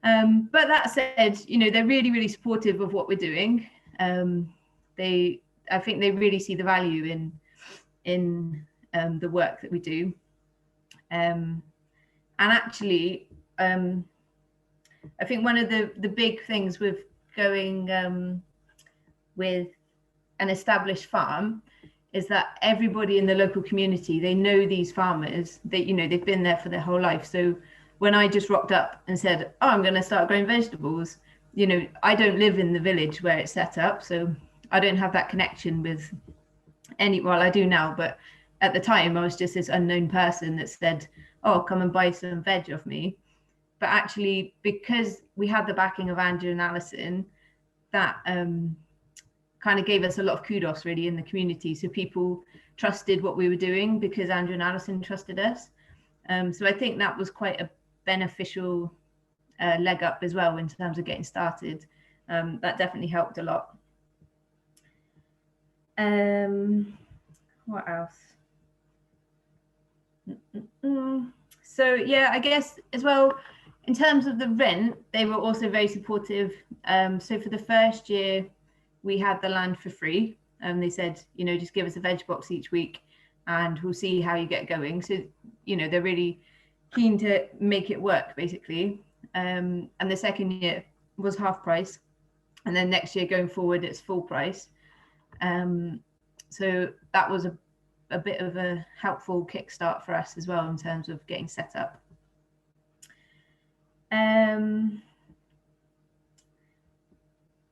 But that said, you know, they're really supportive of what we're doing. I think they really see the value in the work that we do. And actually, I think one of the big things with going with an established farm is that everybody in the local community, they know these farmers, you know, they've been there for their whole life. So when I just rocked up and said, oh, I'm going to start growing vegetables, you know, I don't live in the village where it's set up, so I don't have that connection with well, I do now, but at the time I was just this unknown person that said, oh, come and buy some veg off me. But actually, because we had the backing of Andrew and Alison, that kind of gave us a lot of kudos really in the community. So people trusted what we were doing because Andrew and Alison trusted us. So I think that was quite a beneficial leg up as well in terms of getting started. That definitely helped a lot. What else? So yeah, I guess as well, in terms of the rent, they were also very supportive. So for the first year, we had the land for free. They said, you know, just give us a veg box each week and we'll see how you get going. So, you know, they're really keen to make it work, basically. And the second year was half price. And then next year going forward, it's full price. So that was a bit of a helpful kickstart for us as well in terms of getting set up.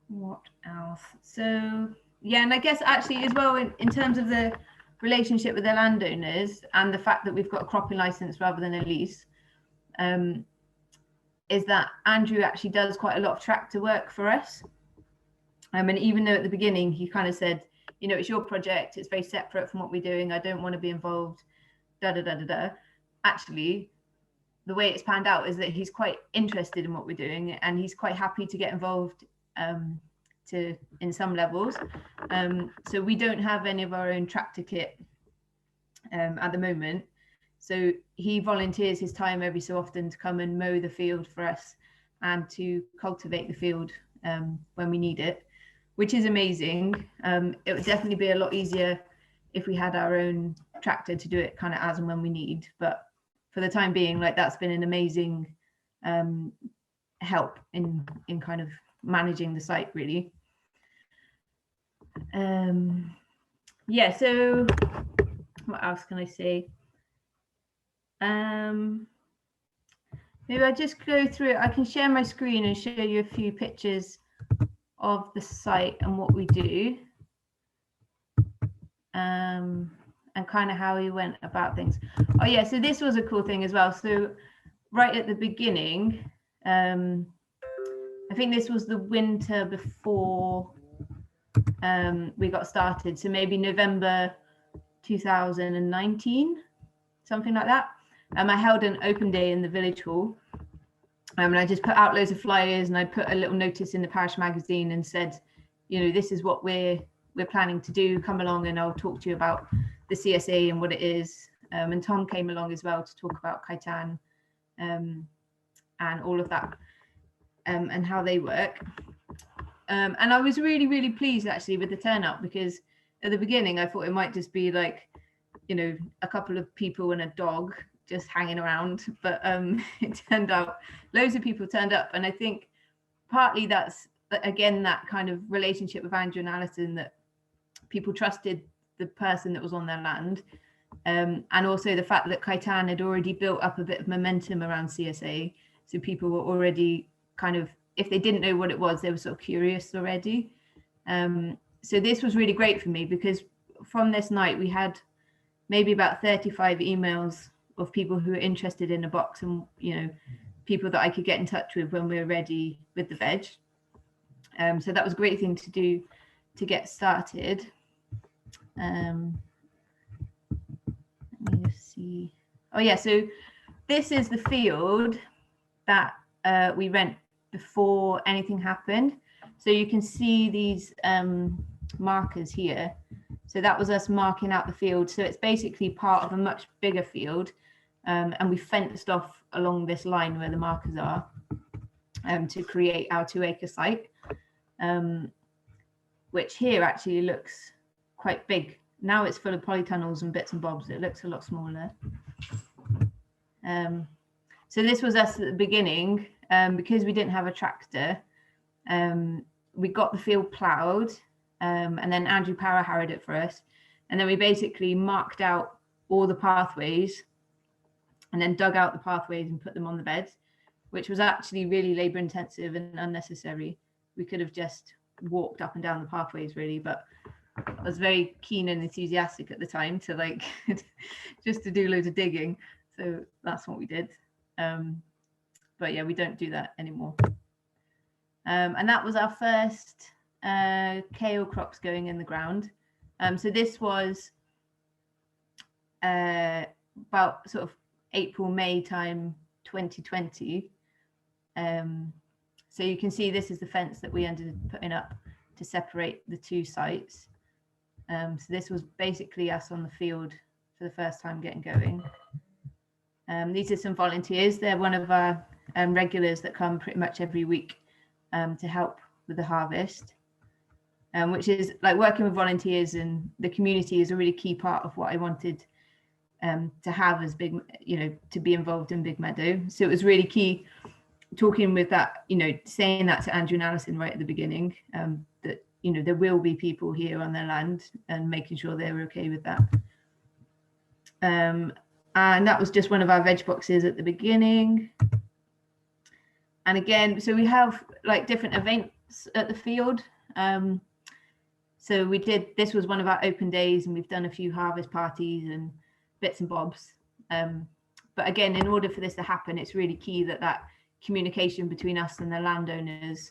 What else? So yeah, and I guess actually as well in terms of the relationship with the landowners and the fact that we've got a cropping license rather than a lease, is that Andrew actually does quite a lot of tractor work for us. And even though at the beginning he kind of said, you know, it's your project, it's very separate from what we're doing, I don't want to be involved, actually the way it's panned out is that he's quite interested in what we're doing and he's quite happy to get involved in some levels. So we don't have any of our own tractor kit at the moment, so he volunteers his time every so often to come and mow the field for us and to cultivate the field when we need it, which is amazing. It would definitely be a lot easier if we had our own tractor to do it kind of as and when we need, but for the time being, like, that's been an amazing help in kind of managing the site, really. Yeah, so what else can I say? Maybe I just go through it. I can share my screen and show you a few pictures of the site and what we do, and kind of how we went about things. Oh yeah, so this was a cool thing as well. So right at the beginning, I think this was the winter before we got started. So maybe November 2019, something like that. I held an open day in the village hall. And I just put out loads of flyers, and I put a little notice in the parish magazine and said, you know, this is what we're planning to do. Come along and I'll talk to you about the CSA and what it is. And Tom came along as well to talk about Kaitan and all of that and how they work. And I was really, really pleased actually with the turnout, because at the beginning I thought it might just be like, you know, a couple of people and a dog just hanging around, but it turned out loads of people turned up. And I think partly that's, again, that kind of relationship with Andrew and Alison, that people trusted the person that was on their land, and also the fact that Kaitan had already built up a bit of momentum around CSA, so people were already kind of, if they didn't know what it was, they were sort of curious already. So this was really great for me, because from this night we had maybe about 35 emails of people who were interested in a box, and, you know, people that I could get in touch with when we were ready with the veg. So that was a great thing to do to get started. Let me just see. Oh yeah, so this is the field that we rent before anything happened. So you can see these markers here. So that was us marking out the field. So it's basically part of a much bigger field. And we fenced off along this line where the markers are to create our 2-acre site, which here actually looks quite big. Now it's full of polytunnels and bits and bobs. It looks a lot smaller. So this was us at the beginning, because we didn't have a tractor. We got the field ploughed, and then Andrew Power harrowed it for us. And then we basically marked out all the pathways, and then dug out the pathways and put them on the beds, which was actually really labour intensive and unnecessary. We could have just walked up and down the pathways really, but I was very keen and enthusiastic at the time to like just to do loads of digging. So that's what we did. But yeah, we don't do that anymore. And that was our first kale crops going in the ground. So this was about sort of April, May time 2020. So you can see this is the fence that we ended up putting up to separate the two sites. So this was basically us on the field for the first time getting going. These are some volunteers. They're one of our regulars that come pretty much every week to help with the harvest, which is like working with volunteers and the community is a really key part of what I wanted to have as Big, you know, to be involved in Big Meadow. So it was really key talking with that, you know, saying that to Andrew and Alison right at the beginning, that, you know, there will be people here on their land, and making sure they were okay with that. And that was just one of our veg boxes at the beginning. And again, so we have like different events at the field. So we did, this was one of our open days, and we've done a few harvest parties and bits and bobs. But again, in order for this to happen, it's really key that that communication between us and the landowners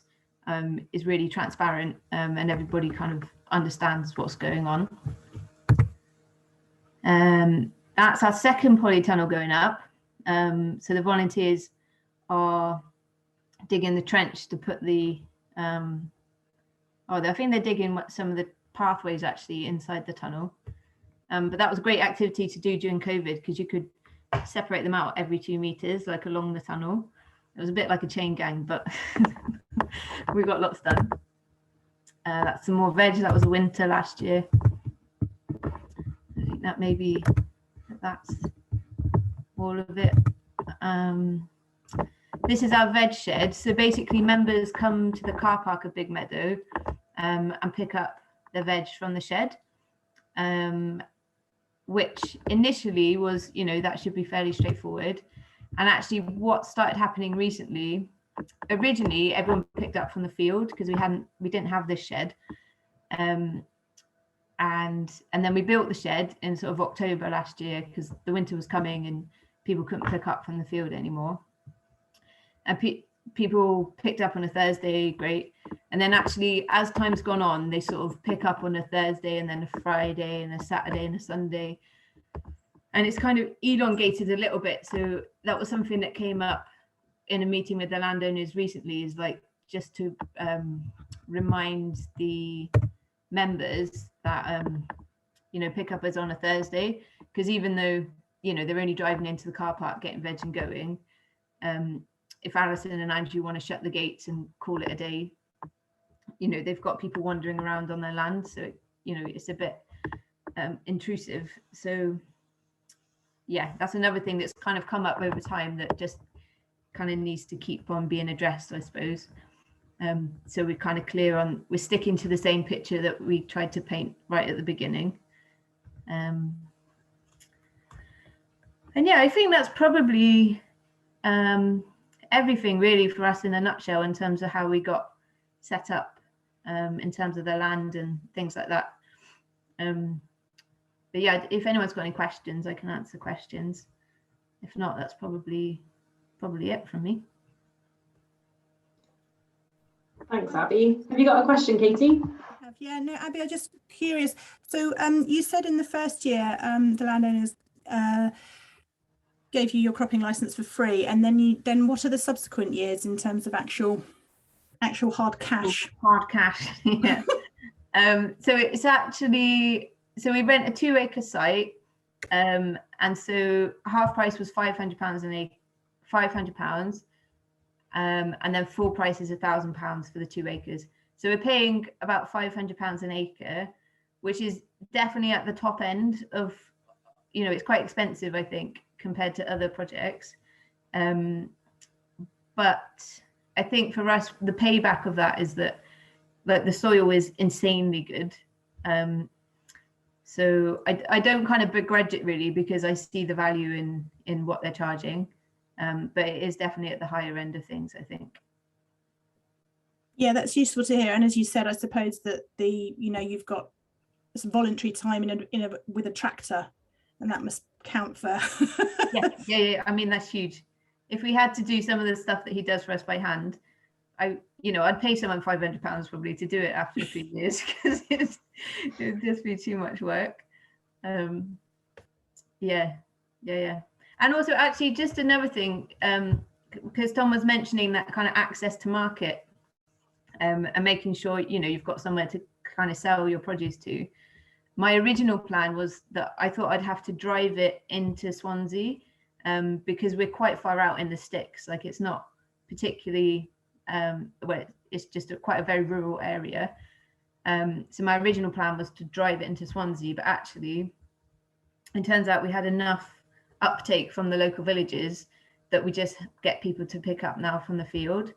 is really transparent, and everybody kind of understands what's going on. That's our second polytunnel going up. So the volunteers are digging the trench to put the, I think they're digging some of the pathways actually inside the tunnel. But that was a great activity to do during COVID, because you could separate them out every 2 meters, like along the tunnel. It was a bit like a chain gang, but we got lots done. That's some more veg. That was winter last year. I think that maybe that's all of it. This is our veg shed. So basically members come to the car park of Big Meadow and pick up the veg from the shed, which initially was, you know, that should be fairly straightforward. And actually what started happening recently, originally everyone picked up from the field because we didn't have this shed. And then we built the shed in sort of October last year because the winter was coming and people couldn't pick up from the field anymore. And people picked up on a Thursday, great. And then actually, as time's gone on, they sort of pick up on a Thursday and then a Friday and a Saturday and a Sunday. And it's kind of elongated a little bit. So that was something that came up in a meeting with the landowners recently, is like just to remind the members that, you know, pick up is on a Thursday, because even though, you know, they're only driving into the car park, getting veg and going, if Alison and Andrew want to shut the gates and call it a day, you know, they've got people wandering around on their land. So, you know, it's a bit intrusive. So, yeah, that's another thing that's kind of come up over time that just kind of needs to keep on being addressed, I suppose. So we're kind of clear on, we're sticking to the same picture that we tried to paint right at the beginning. And yeah, I think that's probably everything really for us in a nutshell in terms of how we got set up in terms of the land and things like that. But yeah, if anyone's got any questions, I can answer questions. If not, that's probably it from me. Thanks, Abby. Have you got a question, Katie? Yeah, no, Abby, I'm just curious. So you said in the first year the landowners gave you your cropping license for free, and then what are the subsequent years in terms of actual hard cash? Hard cash, yeah. So it's actually, so we rent a 2-acre site, and so half price was £500 an acre, £500, and then full price is £1,000 for the 2 acres. So we're paying about £500 an acre, which is definitely at the top end of, you know, it's quite expensive, I think, compared to other projects. But I think for us, the payback of that is that, like, the soil is insanely good. So I don't kind of begrudge it really, because I see the value in what they're charging. But it is definitely at the higher end of things, I think. Yeah, that's useful to hear. And as you said, I suppose that you've got some voluntary time with a tractor, and that must count for. yeah. I mean, that's huge. If we had to do some of the stuff that he does for us by hand, I'd pay someone £500 probably to do it after a few years, because it'd just be too much work. Yeah. And also, actually, just another thing, because Tom was mentioning that kind of access to market, and making sure, you know, you've got somewhere to kind of sell your produce to. My original plan was that I thought I'd have to drive it into Swansea, because we're quite far out in the sticks. Like, it's not particularly, it's just quite a very rural area. So my original plan was to drive it into Swansea, but actually, it turns out we had enough uptake from the local villages that we just get people to pick up now from the field.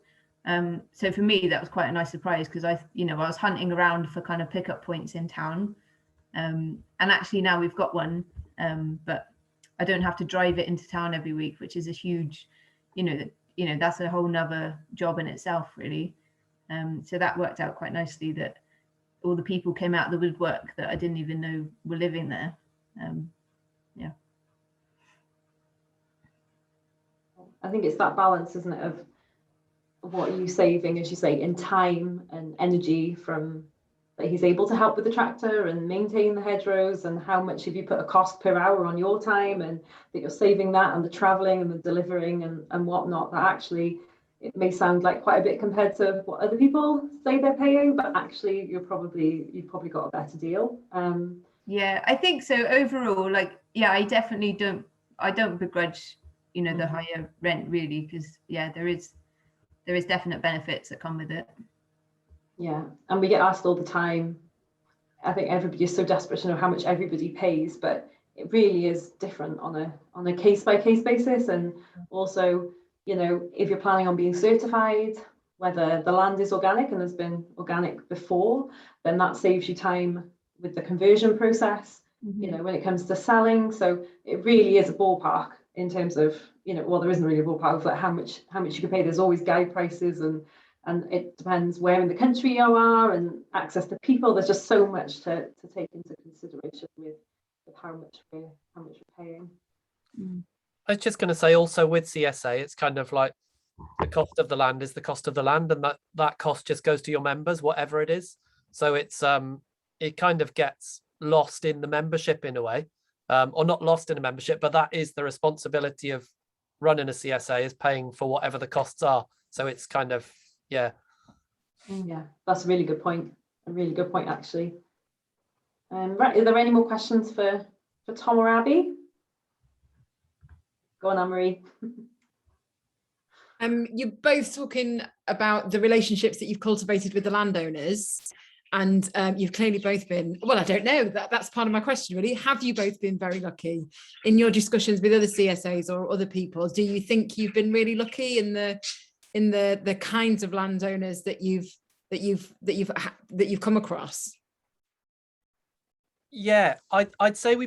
So for me, that was quite a nice surprise, because I was hunting around for kind of pickup points in town, and actually now we've got one, but I don't have to drive it into town every week, which is a huge, that's a whole nother job in itself, really. So that worked out quite nicely, that all the people came out of the woodwork that I didn't even know were living there. Yeah. I think it's that balance, isn't it, of what are you saving, as you say, in time and energy from that he's able to help with the tractor and maintain the hedgerows, and how much have you put a cost per hour on your time, and that you're saving that, and the travelling and the delivering and whatnot, that actually it may sound like quite a bit compared to what other people say they're paying, but actually you've probably got a better deal. Yeah, I think so overall. Like, yeah, I definitely don't begrudge, the higher rent, really, because there is definite benefits that come with it. Yeah, and we get asked all the time. I think everybody is so desperate to know how much everybody pays, but it really is different on a case by case basis. And also, if you're planning on being certified, whether the land is organic and has been organic before, then that saves you time with the conversion process, when it comes to selling. So it really is a ballpark in terms of, well, there isn't really a ballpark for how much you can pay. There's always guide prices, and it depends where in the country you are and access to people. There's just so much to take into consideration with how much we're paying. I was just going to say, also with CSA, it's kind of like the cost of the land is the cost of the land, and that cost just goes to your members, whatever it is. So it's it kind of gets lost in the membership in a way, or not lost in a membership, but that is the responsibility of running a CSA, is paying for whatever the costs are. So it's kind of, yeah. Yeah, that's a really good point. A really good point, actually. Right, are there any more questions for Tom or Abby? Go on, Anne-Marie. You're both talking about the relationships that you've cultivated with the landowners, and you've clearly both been, well, I don't know, that's part of my question really. Have you both been very lucky in your discussions with other CSAs or other people? Do you think you've been really lucky in the kinds of landowners that you've come across? Yeah, I'd say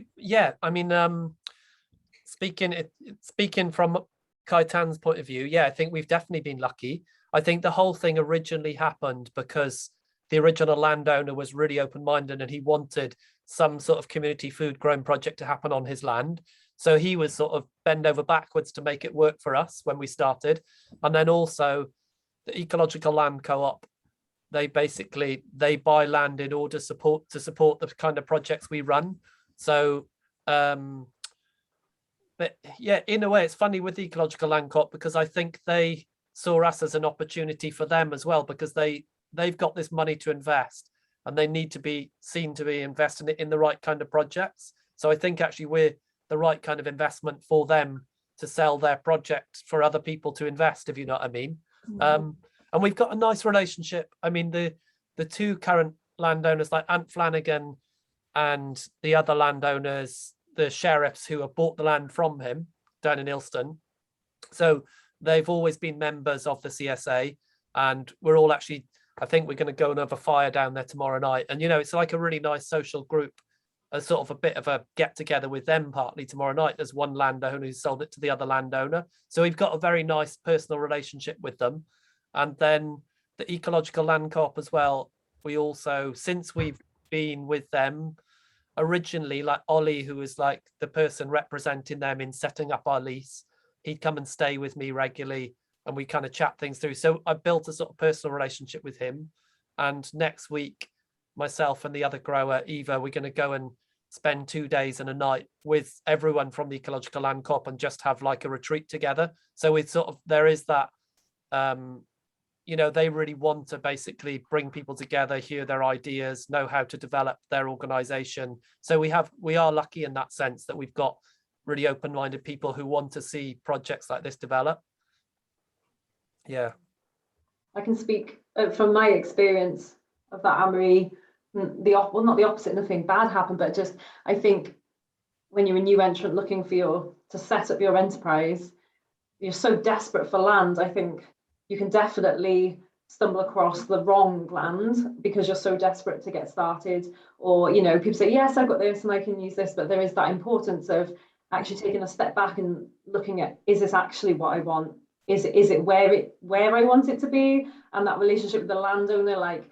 I mean, speaking from Kaitan's point of view, yeah, I think we've definitely been lucky. I think the whole thing originally happened because the original landowner was really open-minded and he wanted some sort of community food growing project to happen on his land. So he was sort of bend over backwards to make it work for us when we started. And then also the Ecological Land Co-op, they buy land in order to support the kind of projects we run. So but yeah, in a way, it's funny with the Ecological Land Co-op because I think they saw us as an opportunity for them as well, because they've got this money to invest and they need to be seen to be investing it in the right kind of projects. So I think actually we're the right kind of investment for them to sell their project for other people to invest, if you know what I mean. Mm-hmm. And we've got a nice relationship. I mean, the two current landowners like Ant Flanagan and the other landowners, the sheriffs who have bought the land from him down in Ilston. So they've always been members of the CSA, and we're all actually, I think we're going to go and have a fire down there tomorrow night. And, you know, it's like a really nice social group, a sort of a bit of a get together with them partly tomorrow night. There's one landowner who sold it to the other landowner. So we've got a very nice personal relationship with them. And then the Ecological Land Co-op as well. We also, since we've been with them, originally, like Ollie, who was like the person representing them in setting up our lease, he'd come and stay with me regularly and we kind of chat things through. So I built a sort of personal relationship with him. And next week, myself and the other grower, Eva, we're going to go and spend 2 days and a night with everyone from the Ecological Land Co-op and just have like a retreat together. So it's sort of, there is that, you know, they really want to basically bring people together, hear their ideas, know how to develop their organization. So we are lucky in that sense that we've got really open-minded people who want to see projects like this develop. Yeah. I can speak from my experience of that, Anne-Marie. Well, not the opposite, nothing bad happened, but just, I think when you're a new entrant looking for to set up your enterprise, you're so desperate for land. I think you can definitely stumble across the wrong land because you're so desperate to get started. Or, you know, people say, yes, I've got this and I can use this, but there is that importance of actually taking a step back and looking at, is this actually what I want? Is it where I want it to be? And that relationship with the landowner, like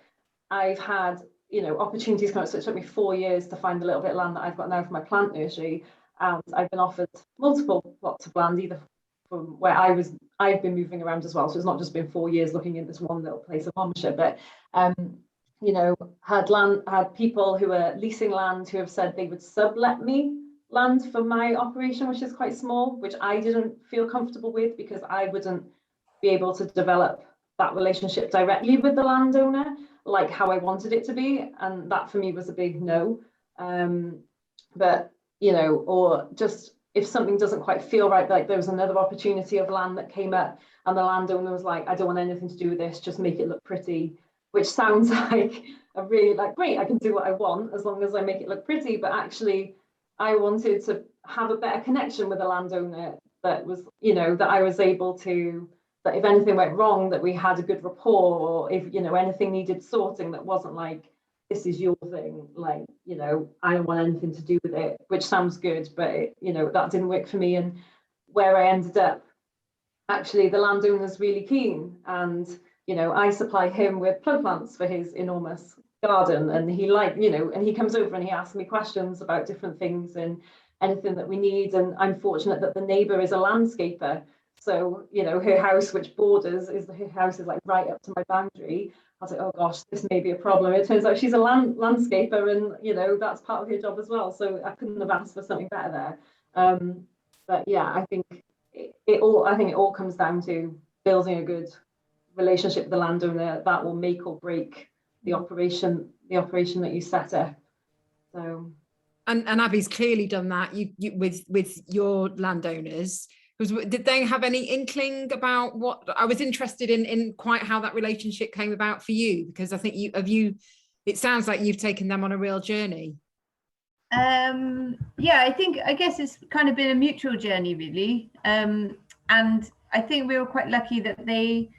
I've had, you know, opportunities come up. So it took me 4 years to find a little bit of land that I've got now for my plant nursery. And I've been offered multiple lots of land, either from where I've been moving around as well. So it's not just been 4 years looking in this one little place of Monmouthshire, but you know, had people who are leasing land who have said they would sublet me land for my operation, which is quite small, which I didn't feel comfortable with because I wouldn't be able to develop that relationship directly with the landowner like how I wanted it to be. And that for me was a big no. But, you know, or just if something doesn't quite feel right, like there was another opportunity of land that came up and the landowner was like, I don't want anything to do with this, just make it look pretty, which sounds like a really like, great, I can do what I want as long as I make it look pretty. But actually, I wanted to have a better connection with the landowner that was, you know, that I was able to, that if anything went wrong, that we had a good rapport, or if, you know, anything needed sorting, that wasn't like, this is your thing, like, you know, I don't want anything to do with it, which sounds good, but it, you know, that didn't work for me. And where I ended up, actually the landowner's really keen, and, you know, I supply him with plug plants for his enormous garden, and he like, you know, and he comes over and he asks me questions about different things and anything that we need. And I'm fortunate that the neighbour is a landscaper, So, you know, her house, which borders, her house is like right up to my boundary. I was like, oh gosh, this may be a problem. It turns out she's a landscaper, and you know, that's part of her job as well. So I couldn't have asked for something better there. But yeah, I think it all comes down to building a good relationship with the landowner that will make or break the operation that you set up. So and Abby's clearly done that you with your landowners. Did they have any inkling about what I was interested in quite how that relationship came about for you? Because I think it sounds like you've taken them on a real journey. Yeah, I guess it's kind of been a mutual journey really. And I think we were quite lucky that they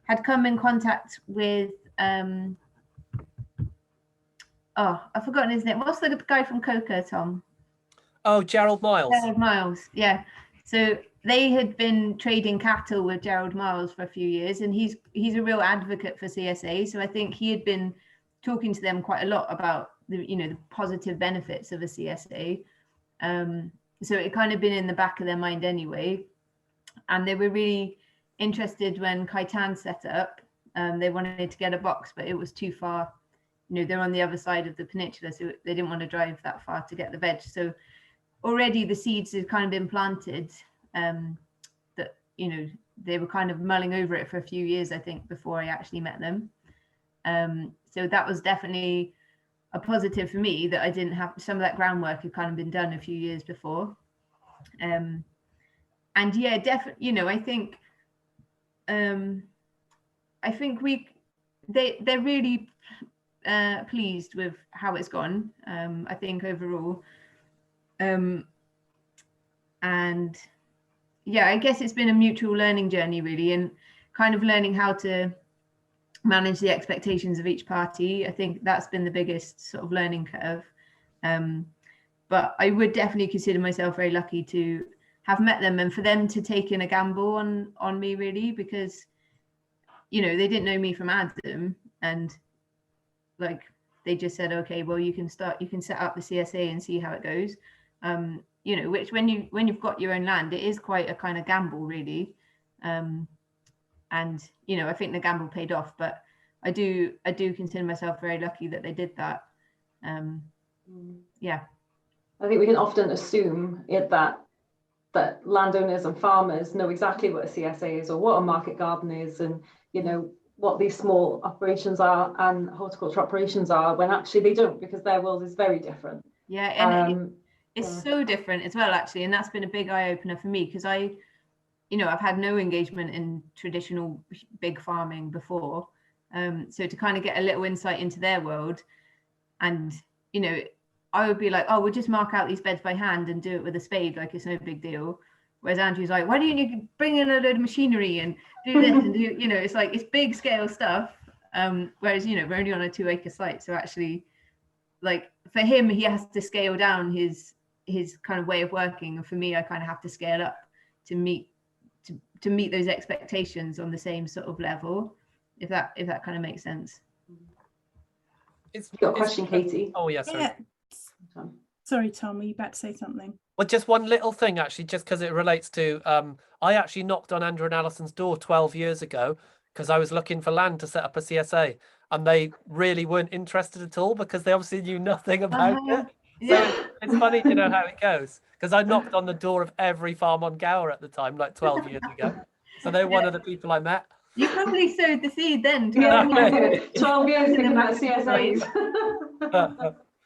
had come in contact with I've forgotten his name. What's the guy from Coca, Tom? Oh, Gerald Miles. Gerald Miles, yeah. So they had been trading cattle with Gerald Miles for a few years, and he's a real advocate for CSA. So I think he had been talking to them quite a lot about the positive benefits of a CSA. So it kind of been in the back of their mind anyway. And they were really interested when Kaitan set up. They wanted to get a box, but it was too far. They're on the other side of the peninsula, so they didn't want to drive that far to get the veg. So already the seeds had kind of been planted, that they were kind of mulling over it for a few years, I think, before I actually met them. So that was definitely a positive for me, that I didn't have some of that groundwork had kind of been done a few years before. And yeah, definitely, I think they're really pleased with how it's gone, I think overall. And yeah, I guess it's been a mutual learning journey really, and kind of learning how to manage the expectations of each party. I think that's been the biggest sort of learning curve. But I would definitely consider myself very lucky to have met them, and for them to take in a gamble on me really, because they didn't know me from Adam, and like they just said, okay, well, you can set up the CSA and see how it goes. Which when you've got your own land, it is quite a kind of gamble really. And I think the gamble paid off, but I do consider myself very lucky that they did that. Yeah, I think we can often assume that landowners and farmers know exactly what a CSA is or what a market garden is, and what these small operations are and horticulture operations are, when actually they don't, because their world is very different. Yeah, and it's so different as well, actually, and that's been a big eye-opener for me, because I've had no engagement in traditional big farming before, so to kind of get a little insight into their world, and I would be like, oh, we'll just mark out these beds by hand and do it with a spade, like it's no big deal. Whereas Andrew's like, why don't you bring in a load of machinery and do this and do, it's like, it's big scale stuff. Whereas, we're only on a 2-acre site. So actually, like for him, he has to scale down his kind of way of working. And for me, I kind of have to scale up to meet those expectations on the same sort of level, if that kind of makes sense. You've got a question, Katie? Oh, yeah, sorry. Yeah. Sorry, Tom, were you about to say something? Well, just one little thing, actually, just because it relates to, I actually knocked on Andrew and Alison's door 12 years ago because I was looking for land to set up a CSA, and they really weren't interested at all because they obviously knew nothing about it. Yeah. So it's funny to know how it goes, because I knocked on the door of every farm on Gower at the time, like 12 years ago. So they're one of the people I met. You probably sowed the seed then. 12 years thinking about CSAs.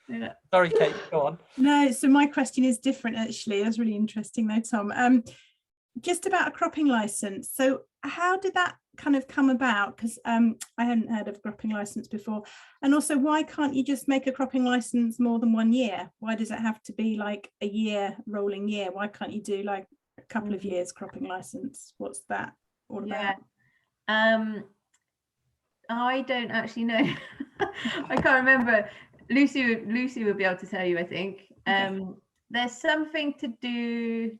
Yeah. Sorry, Kate, go on. No, so my question is different actually. That's really interesting though, Tom. Just about a cropping license. So how did that kind of come about? Because I hadn't heard of a cropping license before. And also, why can't you just make a cropping license more than 1 year? Why does it have to be like a year, rolling year? Why can't you do like a couple of years cropping license? What's that all about? Yeah. I don't actually know. I can't remember. Lucy would be able to tell you, I think. There's something to do,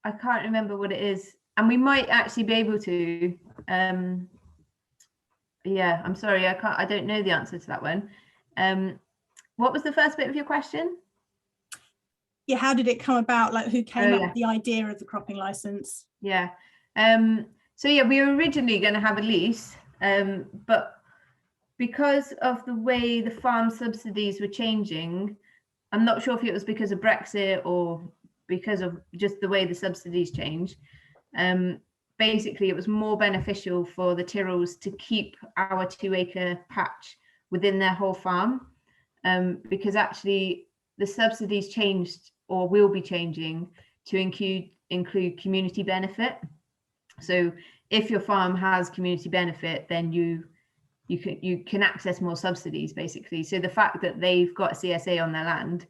I can't remember what it is, and we might actually be able to. Yeah, I'm sorry, I don't know the answer to that one. What was the first bit of your question? Yeah, how did it come about? Like, who came Oh, up yeah. with the idea of the cropping license? Yeah. So yeah, we were originally going to have a lease, but because of the way the farm subsidies were changing, I'm not sure if it was because of Brexit or because of just the way the subsidies changed. Basically, it was more beneficial for the Tyrrells to keep our 2-acre patch within their whole farm, because actually the subsidies changed or will be changing to include community benefit. So if your farm has community benefit, then you can access more subsidies, basically. So the fact that they've got a CSA on their land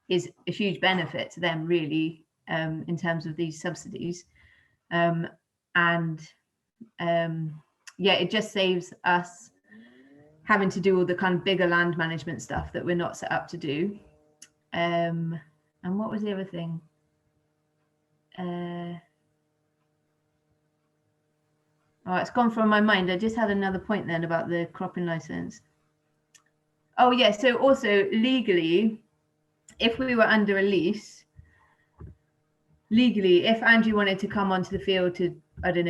is a huge benefit to them, really, in terms of these subsidies. Yeah, it just saves us having to do all the kind of bigger land management stuff that we're not set up to do. And what was the other thing? Oh, it's gone from my mind. I just had another point then about the cropping license. Oh yeah, so also legally, if we were under a lease, legally, if Andrew wanted to come onto the field to, I don't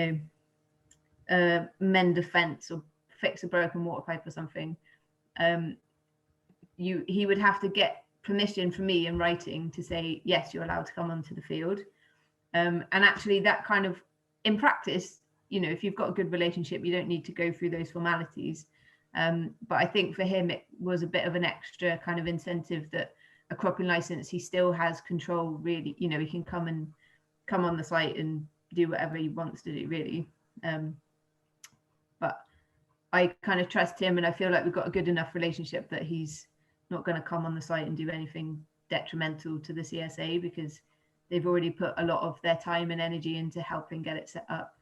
know, mend a fence or fix a broken water pipe or something, he would have to get permission from me in writing to say, yes, you're allowed to come onto the field. And actually that kind of, in practice, you know, if you've got a good relationship, you don't need to go through those formalities. But I think for him, it was a bit of an extra kind of incentive that a cropping license, he still has control, really. You know, he can come on the site and do whatever he wants to do, really. But I kind of trust him, and I feel like we've got a good enough relationship that he's not going to come on the site and do anything detrimental to the CSA, because they've already put a lot of their time and energy into helping get it set up.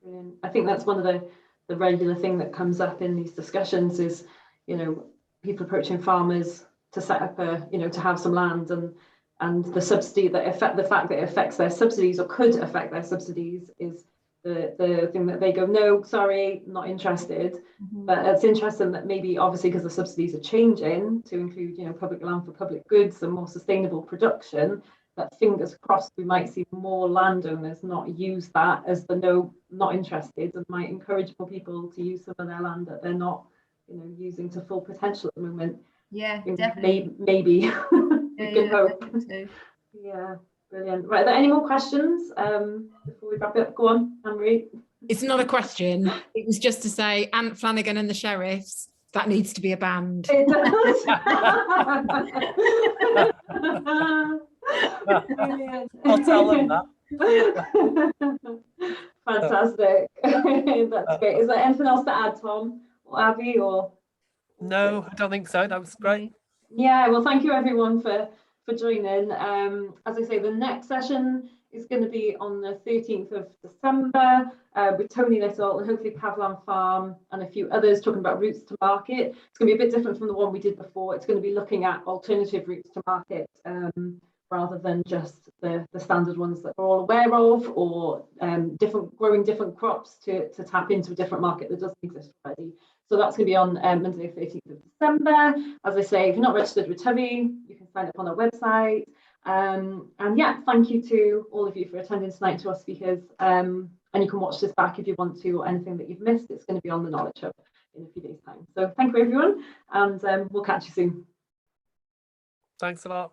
Brilliant. I think that's one of the regular thing that comes up in these discussions is, you know, people approaching farmers to set up to have some land, and the subsidy the fact that it affects their subsidies or could affect their subsidies is the thing that they go, no, sorry, not interested. Mm-hmm. But it's interesting that maybe, obviously, because the subsidies are changing to include, you know, public land for public goods and more sustainable production, that fingers crossed we might see more landowners not use that as the no, not interested, and might encourage more people to use some of their land that they're not, you know, using to full potential at the moment. Yeah, definitely. Maybe we can hope. So. Yeah, brilliant. Right, are there any more questions before we wrap it up? Go on, Anne-Marie. It's not a question. It was just to say, Ant Flanagan and the Sheriffs, that needs to be a band. It does. I'll tell them that. Fantastic. That's great. Is there anything else to add, Tom or Abby? Or no, I don't think so. That was great. Yeah, well, thank you everyone for joining. As I say, the next session is going to be on the 13th of December with Tony Little and hopefully Pavlan Farm and a few others, talking about routes to market. It's going to be a bit different from the one we did before. It's going to be looking at alternative routes to market rather than just the standard ones that we're all aware of, or growing different crops to tap into a different market that doesn't exist already. So that's going to be on Monday, 13th of December. As I say, if you're not registered with Tubby, you can sign up on our website. And yeah, thank you to all of you for attending tonight, to our speakers. And you can watch this back if you want to, or anything that you've missed. It's going to be on the Knowledgehub in a few days' time. So thank you, everyone, and we'll catch you soon. Thanks a lot.